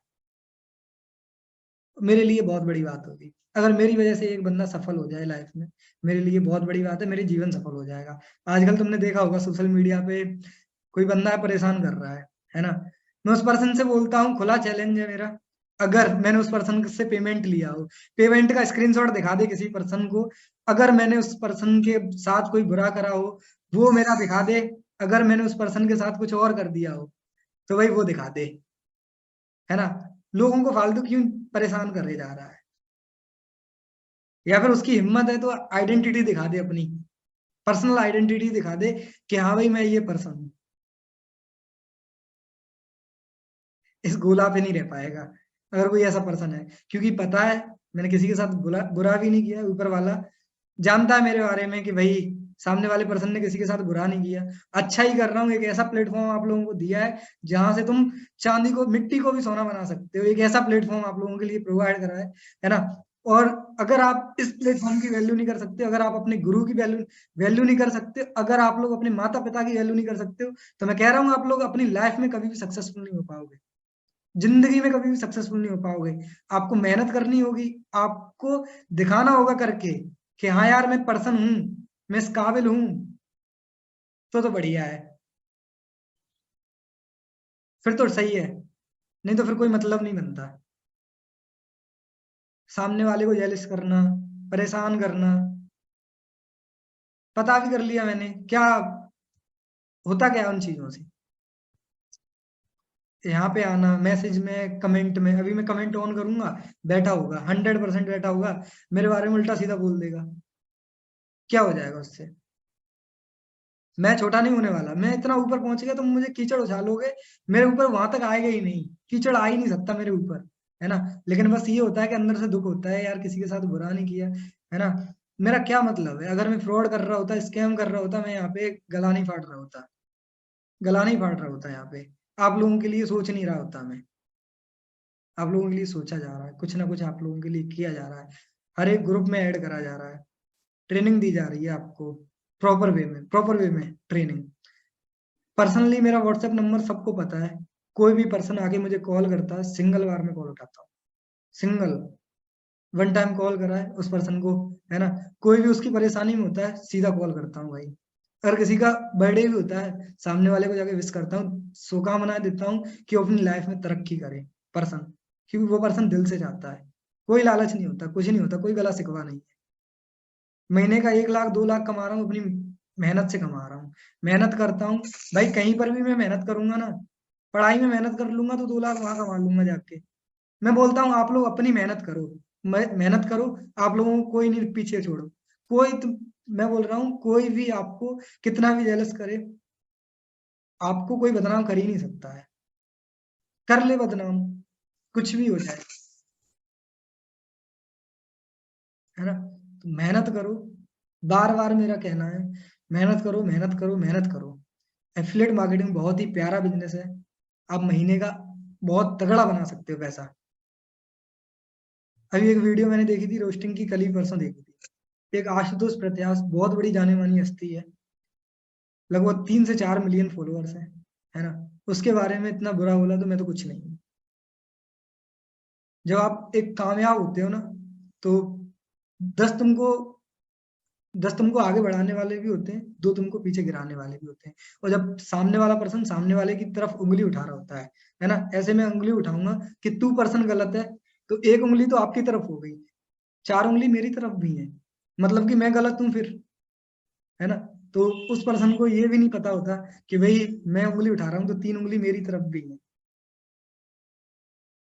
मेरे लिए बहुत बड़ी बात होगी अगर मेरी वजह से एक बंदा सफल हो जाए लाइफ में। मेरे लिए बहुत बड़ी बात है, मेरे जीवन सफल हो जाएगा। आजकल तुमने देखा होगा सोशल मीडिया पे कोई बंदा है परेशान कर रहा है ना। मैं उस पर्सन से बोलता हूँ, खुला चैलेंज है मेरा, अगर मैंने उस पर्सन से पेमेंट लिया हो, पेमेंट का स्क्रीनशॉट दिखा दे किसी पर्सन को। अगर मैंने उस पर्सन के साथ कोई बुरा करा हो, वो मेरा दिखा दे। अगर मैंने उस पर्सन के साथ कुछ और कर दिया हो तो भाई वो दिखा दे, है ना। लोगों को फालतू क्यों परेशान करे जा रहा है। या फिर उसकी हिम्मत है तो आइडेंटिटी दिखा दे अपनी, पर्सनल आइडेंटिटी दिखा दे कि हाँ भाई मैं ये पर्सन हूँ। इस गोला पे नहीं रह पाएगा अगर कोई ऐसा पर्सन है, क्योंकि पता है मैंने किसी के साथ बुरा बुरा भी नहीं किया। ऊपर वाला जानता है मेरे बारे में कि भाई सामने वाले पर्सन ने किसी के साथ बुरा नहीं किया, अच्छा ही कर रहा हूँ। एक ऐसा प्लेटफॉर्म आप लोगों को दिया है जहां से तुम चांदी को, मिट्टी को भी सोना बना सकते हो। एक ऐसा प्लेटफॉर्म आप लोगों के लिए प्रोवाइड करा है ना। और अगर आप इस प्लेटफॉर्म की वैल्यू नहीं कर सकते, अगर आप अपने गुरु की वैल्यू वैल्यू नहीं कर सकते, अगर आप लोग अपने माता पिता की वैल्यू नहीं कर सकते हो, तो मैं कह रहा हूँ आप लोग अपनी लाइफ में कभी भी सक्सेसफुल नहीं हो पाओगे। जिंदगी में कभी भी सक्सेसफुल नहीं हो पाओगे। आपको मेहनत करनी होगी, आपको दिखाना होगा करके कि हाँ यार मैं पर्सन हूँ, मैं इस काबिल हूँ। तो बढ़िया है, फिर तो सही है, नहीं तो फिर कोई मतलब नहीं बनता। सामने वाले को जेलस करना, परेशान करना, पता भी कर लिया मैंने क्या होता, क्या है उन चीजों से। यहाँ पे आना मैसेज में, कमेंट में, अभी मैं कमेंट ऑन करूंगा, बैठा होगा 100% बैठा होगा, मेरे बारे में उल्टा सीधा बोल देगा, क्या हो जाएगा उससे। मैं छोटा नहीं होने वाला, मैं इतना ऊपर पहुंच गया, तुम मुझे कीचड़ उछालोगे, मेरे ऊपर वहां तक आएगा ही नहीं, कीचड़ आ ही नहीं सकता मेरे ऊपर, है ना। लेकिन बस ये होता है कि अंदर से दुख होता है यार, किसी के साथ बुरा नहीं किया, है ना। मेरा क्या मतलब है, अगर मैं फ्रॉड कर रहा होता, स्कैम कर रहा होता, मैं यहाँ पे गला नहीं फाड़ रहा होता, गला नहीं फाड़ रहा होता यहाँ पे। आप लोगों के लिए सोच नहीं रहा होता मैं, आप लोगों के लिए सोचा जा रहा है, कुछ ना कुछ आप लोगों के लिए किया जा रहा है, हर एक ग्रुप में ऐड करा जा रहा है, ट्रेनिंग दी जा रही है आपको, प्रॉपर वे में ट्रेनिंग। पर्सनली मेरा व्हाट्सएप नंबर सबको पता है, कोई भी पर्सन आके मुझे कॉल करता है, सिंगल बार में कॉल उठाता हूँ, सिंगल वन टाइम कॉल करा है उस पर्सन को, है ना। कोई भी उसकी परेशानी में होता है, सीधा कॉल करता हूँ भाई। अगर किसी का बर्थडे भी होता है, सामने वाले को जाके विश करता हूँ, शुभकामनाएं देता हूँ कि वो अपनी लाइफ में तरक्की करे पर्सन, क्योंकि वो पर्सन दिल से चाहता है, कोई लालच नहीं होता, कुछ नहीं होता, कोई गला शिकवा नहीं है। महीने का 1 लाख 2 लाख कमा रहा हूँ, अपनी मेहनत से कमा रहा हूँ, मेहनत करता हूँ भाई, कहीं पर भी मैं मेहनत करूंगा ना, पढ़ाई में मेहनत कर लूंगा तो 2 लाख वहां कमा लूंगा जाके। मैं बोलता हूँ आप लोग अपनी मेहनत करो, मेहनत करो, आप लोगों को कोई नहीं पीछे छोड़ो, कोई तुम, मैं बोल रहा हूँ कोई भी आपको कितना भी जेलस करे, आपको कोई बदनाम कर ही नहीं सकता है, कर ले बदनाम, कुछ भी हो जाए, है ना। तो मेहनत करो, बार बार मेरा कहना है, मेहनत करो, मेहनत करो, मेहनत करो। एफिलिएट मार्केटिंग बहुत ही प्यारा बिजनेस है, आप महीने का बहुत तगड़ा बना सकते हो पैसा। अभी एक वीडियो मैंने देखी थी रोस्टिंग की, कल ही परसों देखी थी, एक आशुतोष प्रत्याश, बहुत बड़ी जाने मानी हस्ती है, लगभग 3 से 4 मिलियन फॉलोअर्स है ना। उसके बारे में इतना बुरा बोला तो मैं तो कुछ नहीं हूँ। जब आप एक कामयाब होते हो ना, तो 10 तुमको 10 तुमको आगे बढ़ाने वाले भी होते हैं, 2 तुमको पीछे गिराने वाले भी होते हैं। और जब सामने वाला पर्सन सामने वाले की तरफ उंगली उठा रहा होता है ना, ऐसे में उंगली उठाऊंगा कि तू पर्सन गलत है, तो एक उंगली तो आपकी तरफ हो गई, 4 उंगली मेरी तरफ भी है, मतलब कि मैं गलत हूँ फिर, है ना। तो उस पर्सन को ये भी नहीं पता होता कि भाई मैं उंगली उठा रहा हूँ तो 3 उंगली मेरी तरफ भी है,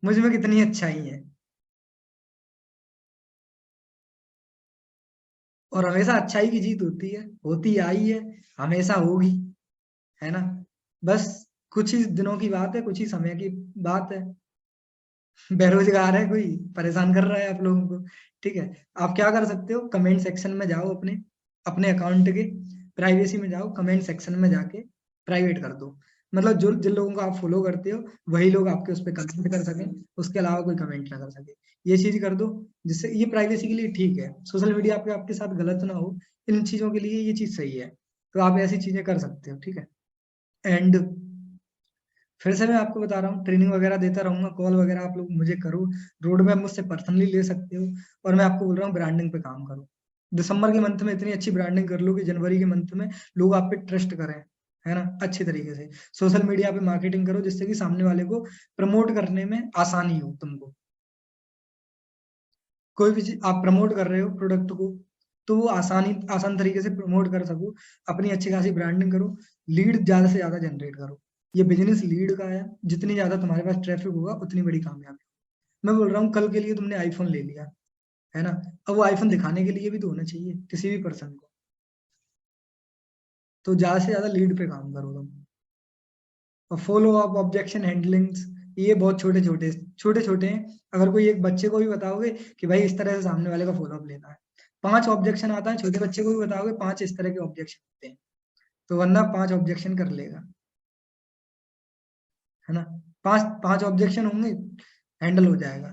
मुझ में कितनी अच्छाई है। और हमेशा अच्छाई की जीत होती है, होती आई है, हमेशा होगी, है ना। बस कुछ ही दिनों की बात है, कुछ ही समय की बात है। बेरोजगार है कोई, परेशान कर रहा है आप लोगों को, ठीक है। आप क्या कर सकते हो, कमेंट सेक्शन में जाओ, अपने अपने अकाउंट के प्राइवेसी में जाओ, कमेंट सेक्शन में जाके प्राइवेट कर दो, मतलब जो जिन लोगों को आप फॉलो करते हो वही लोग आपके उस पर कमेंट कर सकें, उसके अलावा कोई कमेंट ना कर सके, ये चीज कर दो, जिससे ये प्राइवेसी के लिए ठीक है, सोशल मीडिया पे आपके साथ गलत ना हो, इन चीजों के लिए ये चीज सही है, तो आप ऐसी चीजें कर सकते हो, ठीक है। एंड फिर से मैं आपको बता रहा हूँ, ट्रेनिंग वगैरह देता रहूंगा, कॉल वगैरह आप लोग मुझे करो, रोड मैप मुझसे पर्सनली ले सकते हो, और मैं आपको बोल रहा हूँ ब्रांडिंग पे काम करो, दिसंबर के मंथ में इतनी अच्छी ब्रांडिंग कर लो कि जनवरी के मंथ में लोग आप पे ट्रस्ट करें, है ना, अच्छी तरीके से सोशल मीडिया पे मार्केटिंग करो, जिससे कि सामने वाले को प्रमोट करने में आसानी हो तुमको। कोई भी चीज आप प्रमोट कर रहे हो प्रोडक्ट को, तो वो आसान तरीके से प्रमोट कर सको, अपनी अच्छी खासी ब्रांडिंग करो, लीड ज्यादा से ज्यादा जनरेट करो, ये बिजनेस लीड का है, जितनी ज्यादा तुम्हारे पास ट्रैफिक होगा उतनी बड़ी कामयाबी। मैं बोल रहा हूँ कल के लिए तुमने आईफोन ले लिया, है ना, अब वो आईफोन दिखाने के लिए भी तो होना चाहिए किसी भी पर्सन को, तो ज्यादा से ज्यादा लीड पे काम करो तुम। और फॉलो अप, ऑब्जेक्शन हैंडलिंग्स, ये बहुत छोटे छोटे हैं, अगर कोई एक बच्चे को भी बताओगे कि भाई इस तरह से सामने वाले का फॉलो अप लेना है, 5 ऑब्जेक्शन आता है, छोटे बच्चे को भी बताओगे 5 इस तरह के ऑब्जेक्शन होते हैं, तो बंदा 5 ऑब्जेक्शन कर लेगा, है ना। 5 5 ऑब्जेक्शन होंगे, हैंडल हो जाएगा,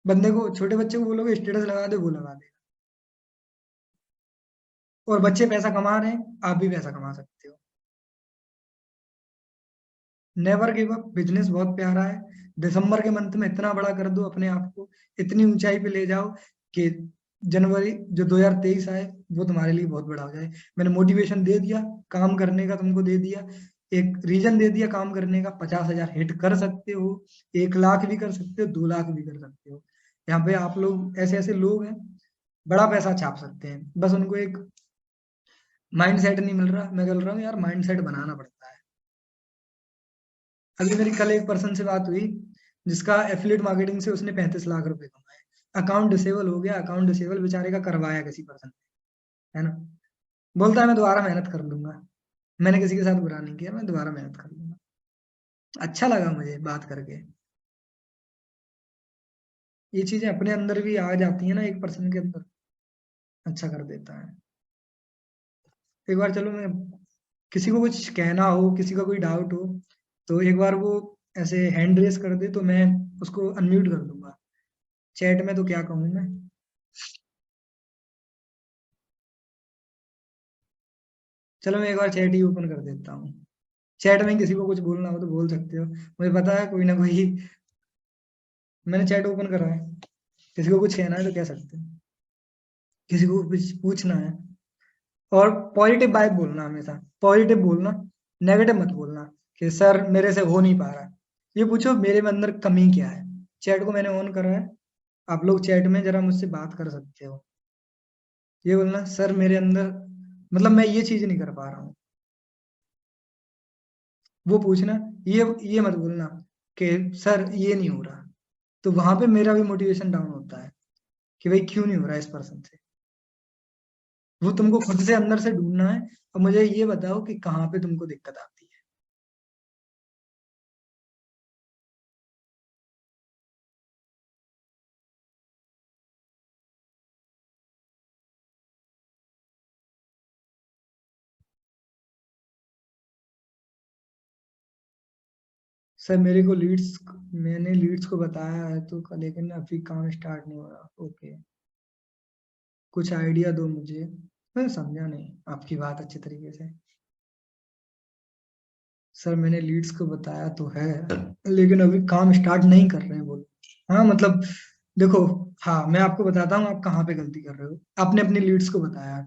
बंदे को, छोटे बच्चे को बोलोगे स्टेटस लगा दे, वो लगा दे, और बच्चे पैसा कमा रहे हैं, आप भी पैसा कमा सकते हो। नेवर गिव अप, बिजनेस बहुत प्यारा है, दिसंबर के मंथ में इतना बड़ा कर दो अपने आप को, इतनी ऊंचाई पे ले जाओ कि जनवरी जो 2023 आए वो तुम्हारे लिए बहुत बड़ा हो जाए। मैंने मोटिवेशन दे दिया, काम करने का तुमको दे दिया, एक रीजन दे दिया काम करने का। 50,000 हिट कर सकते हो, 1 लाख भी कर सकते हो, 2 लाख भी कर सकते हो। यहाँ पे आप लोग ऐसे ऐसे लोग हैं, बड़ा पैसा छाप सकते हैं, बस उनको एक माइंड सेट नहीं मिल रहा। मैं बोल रहा हूँ यार, माइंड सेट बनाना पड़ता है। अभी मेरी कल एक पर्सन से बात हुई जिसका एफिलिएट मार्केटिंग से उसने 35 लाख रुपए कमाए। अकाउंट डिसेबल हो गया, अकाउंट डिसेबल बेचारे का करवाया किसी पर्सन ने, है ना। बोलता है मैं दोबारा मेहनत कर लूंगा। मैंने किसी के साथ बुरा नहीं किया, मैं दोबारा मेहनत कर लूंगा। अच्छा लगा मुझे बात करके। ये चीजें अपने अंदर भी आ जाती है ना, एक पर्सन के अंदर, अच्छा कर देता है। एक बार चलो, मैं किसी को कुछ कहना हो, किसी का कोई डाउट हो, तो एक बार वो ऐसे हैंड रेस कर दे तो मैं उसको अनम्यूट कर दूंगा। चैट में तो क्या कहूँ मैं। चलो मैं एक बार चैट ही ओपन कर देता हूँ। चैट में किसी को कुछ बोलना हो तो बोल सकते हो, मुझे पता है कोई ना कोई। मैंने चैट ओपन करा है, किसी को कुछ कहना है तो कह सकते हैं, किसी को कुछ पूछना है। और पॉजिटिव वाइब बोलना, हमेशा पॉजिटिव बोलना, नेगेटिव मत बोलना कि सर मेरे से हो नहीं पा रहा। ये पूछो मेरे में अंदर कमी क्या है। चैट को मैंने ऑन करा है, आप लोग चैट में जरा मुझसे बात कर सकते हो। ये बोलना सर मेरे अंदर, मतलब मैं ये चीज नहीं कर पा रहा हूँ, वो पूछना। ये मत बोलना कि सर ये नहीं हो रहा, तो वहां पे मेरा भी मोटिवेशन डाउन होता है कि भाई क्यों नहीं हो रहा इस पर्सन से। वो तुमको खुद से अंदर से ढूंढना है, और मुझे ये बताओ कि कहाँ पे तुमको दिक्कत आती है। सर मेरे को लीड्स, मैंने लीड्स को बताया है तो लेकिन अभी काम स्टार्ट नहीं हो रहा। ओके, कुछ आइडिया दो मुझे। मैं समझा नहीं आपकी बात अच्छे तरीके से। सर मैंने लीड्स को बताया तो है, लेकिन अभी काम स्टार्ट नहीं कर रहे हैं बोलो। हाँ मतलब, देखो, हाँ मैं आपको बताता हूँ आप कहाँ पे गलती कर रहे हो। आपने अपनी लीड्स को बताया।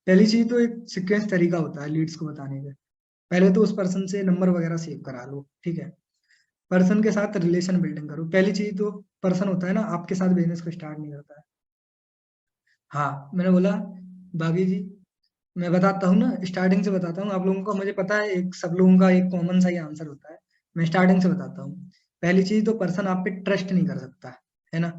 पहली चीज तो एक सीक्वेंस तरीका होता है लीड्स को बताने का। पहले तो उस पर्सन से नंबर वगैरह सेव करा लो, ठीक है। पर्सन के साथ रिलेशन बिल्डिंग करो। पहली चीज तो, पर्सन होता है ना आपके साथ बिजनेस को स्टार्ट नहीं करता है। हाँ मैंने बोला, बागी जी, मैं बताता हूँ ना, स्टार्टिंग से बताता हूँ आप लोगों का। मुझे पता है एक सब लोगों का एक कॉमन सा ही आंसर होता है। मैं स्टार्टिंग से बताता हूँ। पहली चीज तो, पर्सन आप पे ट्रस्ट नहीं कर सकता है ना।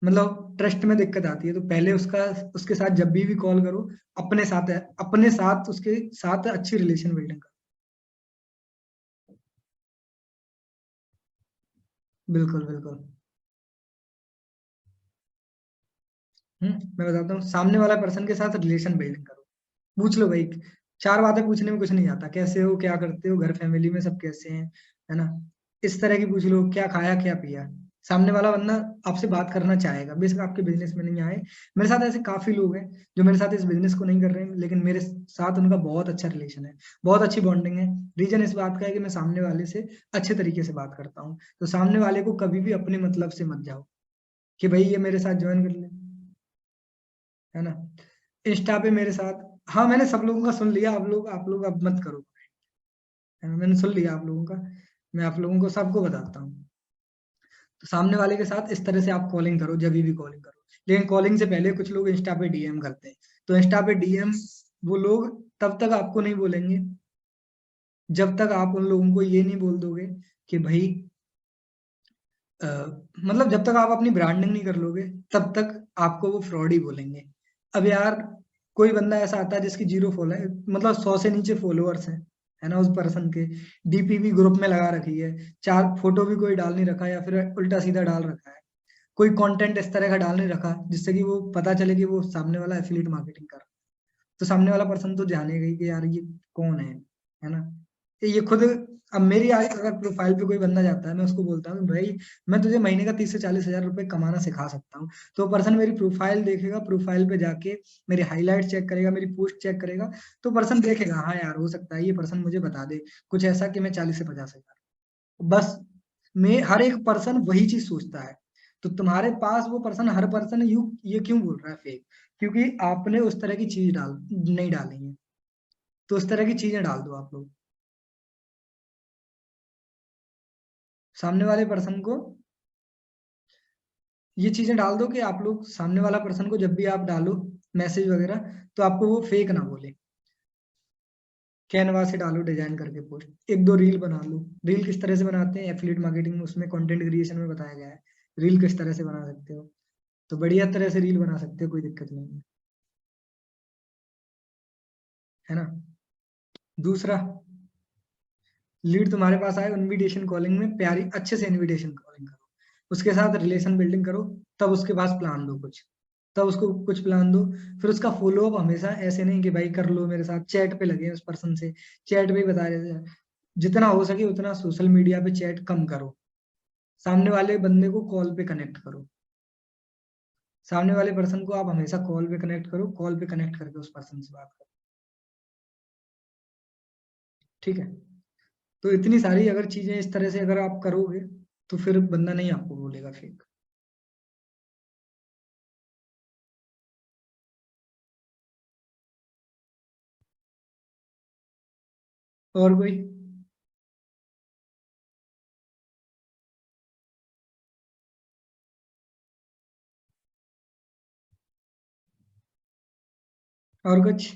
मतलब ट्रस्ट में दिक्कत आती है, तो पहले उसका, उसके साथ जब भी कॉल करो, अपने साथ है, अपने साथ उसके साथ अच्छी रिलेशन बिल्डिंग करो। बिल्कुल बिल्कुल। मैं बताता हूँ, सामने वाला पर्सन के साथ रिलेशन बिल्डिंग करो। पूछ लो भाई, 4 बातें पूछने में कुछ नहीं आता। कैसे हो, क्या करते हो, घर फैमिली में सब कैसे हैं, है ना। इस तरह की पूछ लो, क्या खाया क्या पिया। सामने वाला बंदा आपसे बात करना चाहेगा, बेशक आपके बिजनेस में नहीं आए। मेरे साथ ऐसे काफी लोग हैं जो मेरे साथ इस बिजनेस को नहीं कर रहे हैं, लेकिन मेरे साथ उनका बहुत अच्छा रिलेशन है, बहुत अच्छी बॉन्डिंग है। रीजन इस बात का है कि मैं सामने वाले से अच्छे तरीके से बात करता हूँ। तो सामने वाले को कभी भी अपने मतलब से मत जाओ कि भाई ये मेरे साथ ज्वाइन कर ले, है ना। इंस्टा पे मेरे साथ, हाँ मैंने सब लोगों का सुन लिया। आप लोग अब मत करो, है ना? मैंने सुन लिया आप लोगों का। मैं आप लोगों को सबको बताता हूँ। तो सामने वाले के साथ इस तरह से आप कॉलिंग करो, जब भी कॉलिंग करो। लेकिन कॉलिंग से पहले कुछ लोग इंस्टा पे डीएम करते हैं। तो इंस्टा पे डीएम वो लोग तब तक आपको नहीं बोलेंगे जब तक आप उन लोगों को ये नहीं बोल दोगे कि भाई, अ, मतलब जब तक आप अपनी ब्रांडिंग नहीं कर लोगे, तब तक आपको वो फ्रॉड ही बोलेंगे। अब यार, कोई बंदा ऐसा आता है जिसकी 0 फॉलो है, मतलब 100 से नीचे फॉलोअर्स हैं, है ना, उस पर्सन के। डीपी भी ग्रुप में लगा रखी है, 4 फोटो भी कोई डाल नहीं रखा, या फिर उल्टा सीधा डाल रखा है। कोई कंटेंट इस तरह का डाल नहीं रखा जिससे कि वो पता चले कि वो सामने वाला एफिलिएट मार्केटिंग कर रहा है। तो सामने वाला पर्सन तो जानेगा ही कि यार ये कौन है ना। ये खुद, अब मेरी अगर प्रोफाइल पे कोई बंदा जाता है, मैं उसको बोलता हूँ भाई मैं तुझे महीने का 30 से 40 हजार रुपए कमाना सिखा सकता हूँ। तो पर्सन मेरी प्रोफाइल देखेगा, प्रोफाइल पे जाके मेरे हाईलाइट चेक करेगा, मेरी पोस्ट चेक करेगा। तो पर्सन देखेगा हाँ यार, हो सकता है ये पर्सन मुझे बता दे कुछ ऐसा कि मैं 40 से 50 हजार। बस मैं, हर एक पर्सन वही चीज सोचता है। तो तुम्हारे पास वो पर्सन, हर पर्सन ये क्यों बोल रहा है फेक? क्योंकि आपने उस तरह की चीज नहीं डाली है। तो उस तरह की चीजें डाल दो आप लोग सामने वाले पर्सन को। ये चीजें डाल दो कि आप लोग सामने वाला पर्सन को जब भी आप डालो मैसेज वगैरह, तो आपको वो फेक ना बोले। कैनवा से डालो डिजाइन करके पोस्ट, एक दो रील बना लो। रील किस तरह से बनाते हैं एफिलिएट मार्केटिंग में, उसमें कंटेंट क्रिएशन में बताया गया है रील किस तरह से बना सकते हो। तो बढ़िया तरह से रील बना सकते हो, कोई दिक्कत नहीं है, है ना। दूसरा, लीड तुम्हारे पास आए, इनविटेशन कॉलिंग में प्यारी अच्छे से इनविटेशन कॉलिंग करो, उसके साथ रिलेशन बिल्डिंग करो, तब उसके पास प्लान दो कुछ, तब उसको कुछ प्लान दो। फिर उसका फॉलो अप हमेशा ऐसे नहीं कि भाई कर लो मेरे साथ, चैट पे लगे हैं उस पर्सन से, चैट पे ही बता रहे थे। जितना हो सके उतना सोशल मीडिया पे चैट कम करो, सामने वाले बंदे को कॉल पे कनेक्ट करो। सामने वाले पर्सन को आप हमेशा कॉल पे कनेक्ट करो, कॉल पे कनेक्ट करके उस पर्सन से बात करो, ठीक है। तो इतनी सारी अगर चीजें इस तरह से अगर आप करोगे, तो फिर बंदा नहीं आपको बोलेगा फेक। और कोई? और कुछ?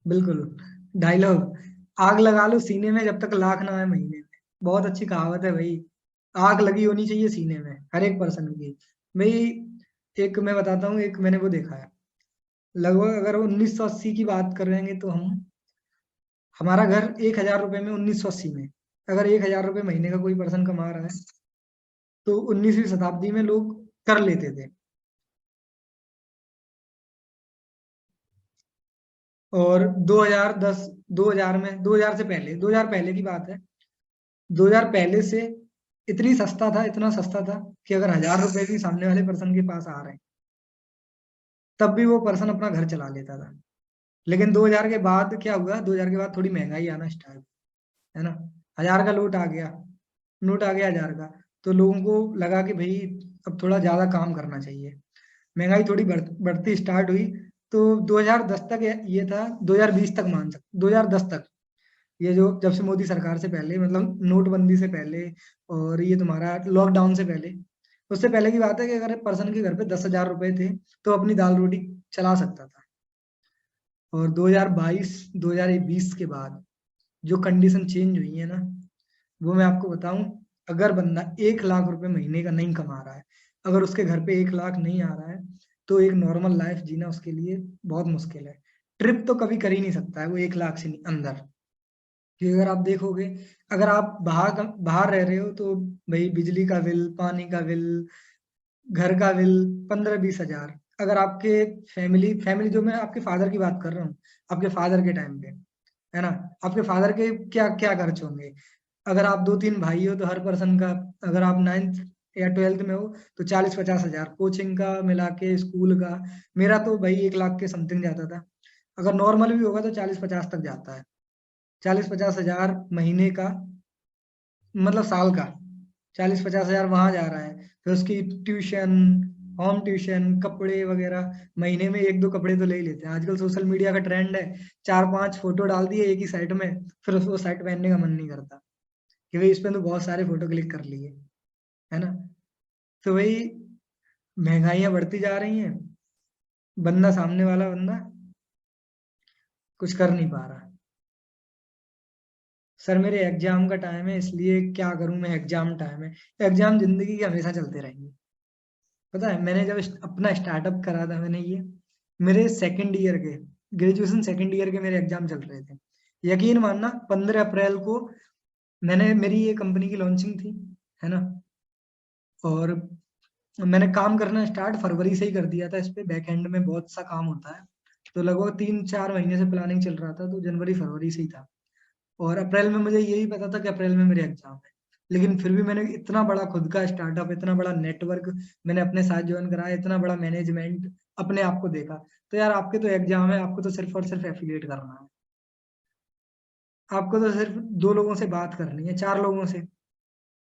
बिल्कुल। डायलॉग, आग लगा लो सीने में जब तक लाख ना आए महीने में। बहुत अच्छी कहावत है भाई। आग लगी होनी चाहिए सीने में हर एक पर्सन की भाई। एक मैं बताता हूँ, एक मैंने वो देखा है, लगभग अगर 1980 की बात कर रहे हैं तो हम, हमारा घर 1,000 रुपए में, 1980 में अगर 1,000 रुपए महीने का कोई पर्सन कमा रहा है, तो 19वीं शताब्दी में लोग कर लेते थे। और 2010, 2000 में, 2000 से पहले, 2000 पहले की बात है, 2000 पहले से इतनी सस्ता था, इतना सस्ता था कि अगर 1,000 रुपए भी सामने वाले पर्सन के पास आ रहे हैं, तब भी वो पर्सन अपना घर चला लेता था। लेकिन 2000 के बाद क्या हुआ, 2000 के बाद थोड़ी महंगाई आना स्टार्ट, है ना। 1,000 का नोट आ गया, नोट आ गया 1,000 का। तो लोगों को लगा कि भाई अब थोड़ा ज्यादा काम करना चाहिए, महंगाई थोड़ी बढ़ती स्टार्ट हुई। तो 2010 तक ये था, 2020 तक मान सकते, 2010 तक, ये जो जब से मोदी सरकार से पहले, मतलब नोटबंदी से पहले, और ये तुम्हारा लॉकडाउन से पहले, उससे पहले की बात है कि अगर पर्सन के घर पे 10,000 रुपए थे, तो अपनी दाल रोटी चला सकता था। और 2022, 2020 के बाद जो कंडीशन चेंज हुई है ना, वो मैं आपको बताऊं, अगर बंदा 1,00,000 रुपए महीने का नहीं कमा रहा है, अगर उसके घर पे 1,00,000 नहीं आ रहा है, तो एक नॉर्मल लाइफ जीना उसके लिए बहुत मुश्किल है। ट्रिप तो कभी कर ही नहीं सकता है वो 1,00,000 से अंदर। क्योंकि अगर आप देखोगे, अगर आप बाहर रह रहे हो, तो भाई बिजली का बिल, पानी का बिल, घर का बिल 15-20 हजार। अगर आपके फैमिली फैमिली जो मैं आपके फादर की बात कर रहा हूँ, आपके फादर के टाइम पे, है ना, आपके फादर के क्या क्या खर्च होंगे। अगर आप 2-3 भाई हो तो हर पर्सन का, अगर आप 9th या 12th में हो, तो 40-50 हजार कोचिंग का मिला के, स्कूल का। मेरा तो भाई 1,00,000 के समथिंग जाता था। अगर नॉर्मल भी होगा तो 40-50 तक जाता है। 40-50 हजार महीने का, मतलब साल का। 40-50 हजार वहां जा रहा है, फिर उसकी ट्यूशन, होम ट्यूशन, कपड़े वगैरह, महीने में एक दो कपड़े तो ले ही लेते हैं। आजकल सोशल मीडिया का ट्रेंड है, 4-5 फोटो डाल दिए एक ही साइड में, फिर उसको साइड पहनने का मन नहीं करता कि भाई इस पे तो बहुत सारे फोटो क्लिक कर लिए, है ना। तो वही, महंगाइयां बढ़ती जा रही हैं, बंदा, सामने वाला बंदा कुछ कर नहीं पा रहा। सर मेरे एग्जाम का टाइम है, इसलिए क्या करूं मैं, एग्जाम टाइम है। एग्जाम जिंदगी के हमेशा चलते रहेंगे। पता है, मैंने जब अपना स्टार्टअप करा था मैंने ये, मेरे सेकंड ईयर के, ग्रेजुएशन सेकंड ईयर के मेरे एग्जाम चल रहे थे। यकीन मानना, 15 अप्रैल को मैंने, मेरी ये कंपनी की लॉन्चिंग थी, है ना। और मैंने काम करना स्टार्ट फरवरी से ही कर दिया था, इस पे बैक एंड में बहुत सा काम होता है। तो लगभग 3-4 महीने से प्लानिंग चल रहा था, तो जनवरी फरवरी से ही था। और अप्रैल में मुझे यही पता था कि अप्रैल में मेरे एग्जाम है। लेकिन फिर भी मैंने इतना बड़ा खुद का स्टार्टअप, इतना बड़ा नेटवर्क मैंने अपने साथ ज्वाइन कराया, इतना बड़ा मैनेजमेंट अपने आप को देखा। तो यार आपके तो एग्जाम है, आपको तो सिर्फ और सिर्फ एफिलिएट करना है। आपको तो सिर्फ 2 लोगों से बात करनी है, 4 लोगों से,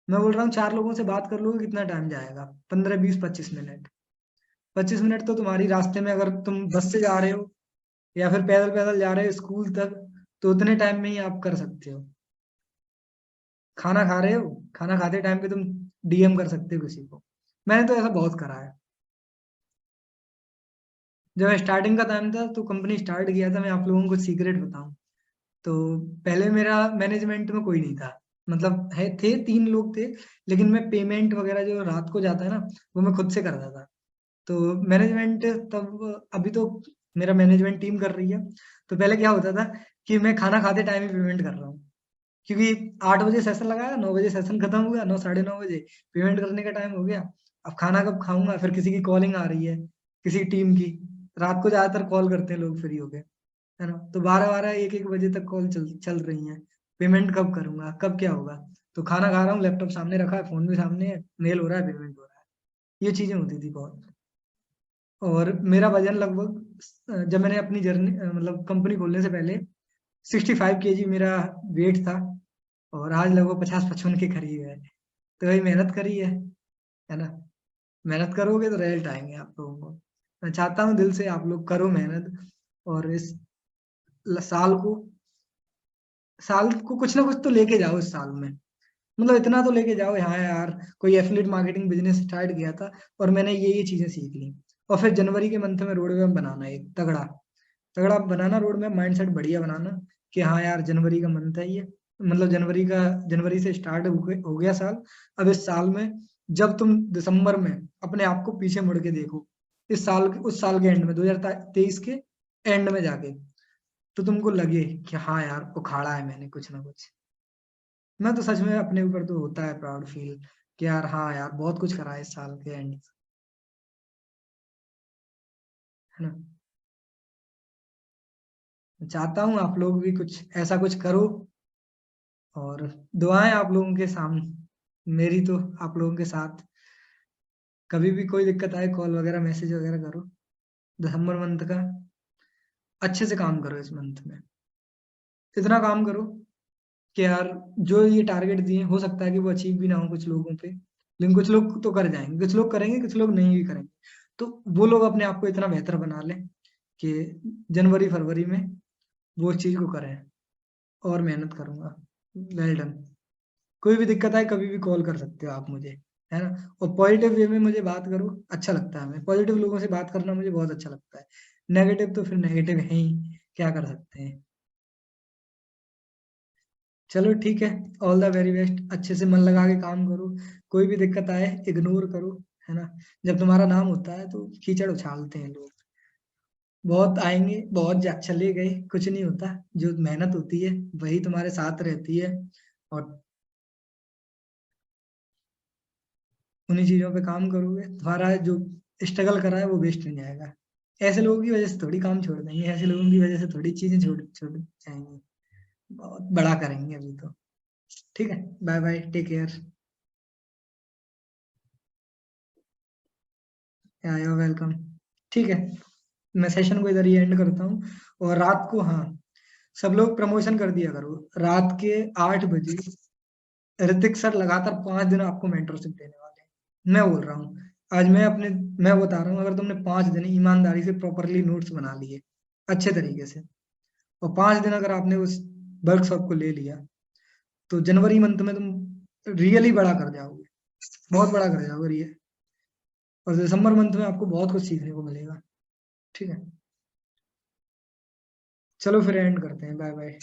मैं बोल रहा हूँ 4 लोगों से बात कर लोगे कितना टाइम जाएगा? 15, 20, 25 मिनट। 25 मिनट तो तुम्हारी रास्ते में, अगर तुम बस से जा रहे हो या फिर पैदल पैदल जा रहे हो स्कूल तक, तो उतने टाइम में ही आप कर सकते हो। खाना खा रहे हो, खाना खाते टाइम पे तुम डीएम कर सकते हो किसी को। मैंने तो ऐसा बहुत करा है। जब स्टार्टिंग का टाइम था तो कंपनी स्टार्ट किया था, मैं आप लोगों को सीक्रेट बताऊं तो पहले मेरा मैनेजमेंट में कोई नहीं था। मतलब है थे 3 लोग थे, लेकिन मैं पेमेंट वगैरह जो रात को जाता है ना, वो मैं खुद से करता था। तो मैनेजमेंट तब, अभी तो मेरा मैनेजमेंट टीम कर रही है। तो पहले क्या होता था कि मैं खाना खाते टाइम ही पेमेंट कर रहा हूँ, क्योंकि 8 बजे सेशन लगाया, 9 बजे सेशन खत्म हुआ, 9 साढ़े 9 बजे पेमेंट करने का टाइम हो गया। अब खाना कब खाऊंगा? फिर किसी की कॉलिंग आ रही है, किसी टीम की। रात को ज्यादातर कॉल करते हैं लोग फ्री होके, है ना? तो 12-12, 1-1 बजे तक कॉल चल चल रही है। पेमेंट कब करूंगा, कब क्या होगा? तो खाना खा रहा हूँ, लैपटॉप सामने रखा है, फोन भी सामने है, मेल हो रहा है, पेमेंट हो रहा है। ये चीजें होती थी बहुत। और मेरा वजन लगभग, जब मैंने अपनी जर्नी, मतलब कंपनी खोलने से पहले 65 kg मेरा वेट था, और आज लगभग 50-55 के करीब है। तो वही मेहनत करी है ना? मेहनत करोगे तो रिजल्ट आएंगे आप लोगों को। मैं चाहता हूँ दिल से आप लोग करो मेहनत, और इस साल को कुछ ना कुछ तो लेके जाओ इस साल में। मतलब इतना तो लेके जाओ, हाँ यार, कोई एफिलिएट मार्केटिंग बिजनेस स्टार्ट किया था और मैंने ये चीजें सीख ली। और फिर जनवरी के मंथ में रोड मैप बनाना, एक तगड़ा तगड़ा बनाना रोड मैप, माइंडसेट बढ़िया बनाना कि हाँ यार, जनवरी का मंथ है ये। मतलब जनवरी से स्टार्ट हो गया साल। अब इस साल में जब तुम दिसंबर में अपने आप को पीछे मुड़ के देखो, इस साल उस साल के एंड में, 2023 के एंड में जाके, तो तुमको लगे कि हाँ यार, उखाड़ा है मैंने कुछ ना कुछ। मैं तो सच में, अपने ऊपर तो होता है प्राउड फील कि यार हाँ यार, बहुत कुछ करा है इस साल के एंड, है ना? मैं चाहता हूँ आप लोग भी कुछ ऐसा कुछ करो, और दुआएं आप लोगों के सामने, मेरी तो आप लोगों के साथ। कभी भी कोई दिक्कत आए, कॉल वगैरह मैसेज वगैरह करो। दिसंबर मंथ का अच्छे से काम करो, इस मंथ में इतना काम करो कि यार, जो ये टारगेट दिए, हो सकता है कि वो अचीव भी ना हो कुछ लोगों पे, लेकिन कुछ लोग तो कर जाएंगे, कुछ लोग करेंगे, कुछ लोग नहीं भी करेंगे। तो वो लोग अपने आप को इतना बेहतर बना लें कि जनवरी फरवरी में वो उस चीज को करें। और मेहनत करूंगा। Well done. कोई भी दिक्कत आए, कभी भी कॉल कर सकते हो आप मुझे, है ना? और पॉजिटिव वे में मुझे बात करो, अच्छा लगता है। हमें पॉजिटिव लोगों से बात करना मुझे बहुत अच्छा लगता है। नेगेटिव तो फिर नेगेटिव है ही, क्या कर सकते हैं। चलो ठीक है। ऑल द वेरी बेस्ट, अच्छे से मन लगा के काम करो। कोई भी दिक्कत आए, इग्नोर करो, है ना? जब तुम्हारा नाम होता है तो कीचड़ उछालते हैं लोग। बहुत आएंगे, बहुत चले गए, कुछ नहीं होता। जो मेहनत होती है वही तुम्हारे साथ रहती है, और उन्हीं चीजों पे काम करोगे, तुम्हारा जो स्ट्रगल करा है वो वेस्ट नहीं जाएगा। ऐसे लोगों की वजह से थोड़ी काम छोड़ देंगे, ऐसे लोगों की वजह से थोड़ी चीजें छोड़ छोड़ जाएंगी। बहुत बड़ा करेंगे अभी तो। ठीक है, bye bye, take care. You welcome. ठीक है, मैं सेशन को इधर ही एंड करता हूँ। और रात को, हाँ, सब लोग प्रमोशन कर दिया करो। रात के 8 बजे ऋतिक सर लगातार 5 दिन आपको मेंटरशिप देने वाले हैं। मैं बोल रहा हूँ, आज मैं बता रहा हूँ, अगर तुमने 5 दिन ईमानदारी से प्रॉपरली नोट्स बना लिए अच्छे तरीके से, और 5 दिन अगर आपने उस वर्कशॉप को ले लिया, तो जनवरी मंथ में तुम रियली बड़ा कर जाओगे, बहुत बड़ा कर जाओगे ये। और दिसंबर मंथ में आपको बहुत कुछ सीखने को मिलेगा। ठीक है, चलो फिर एंड करते हैं। Bye bye.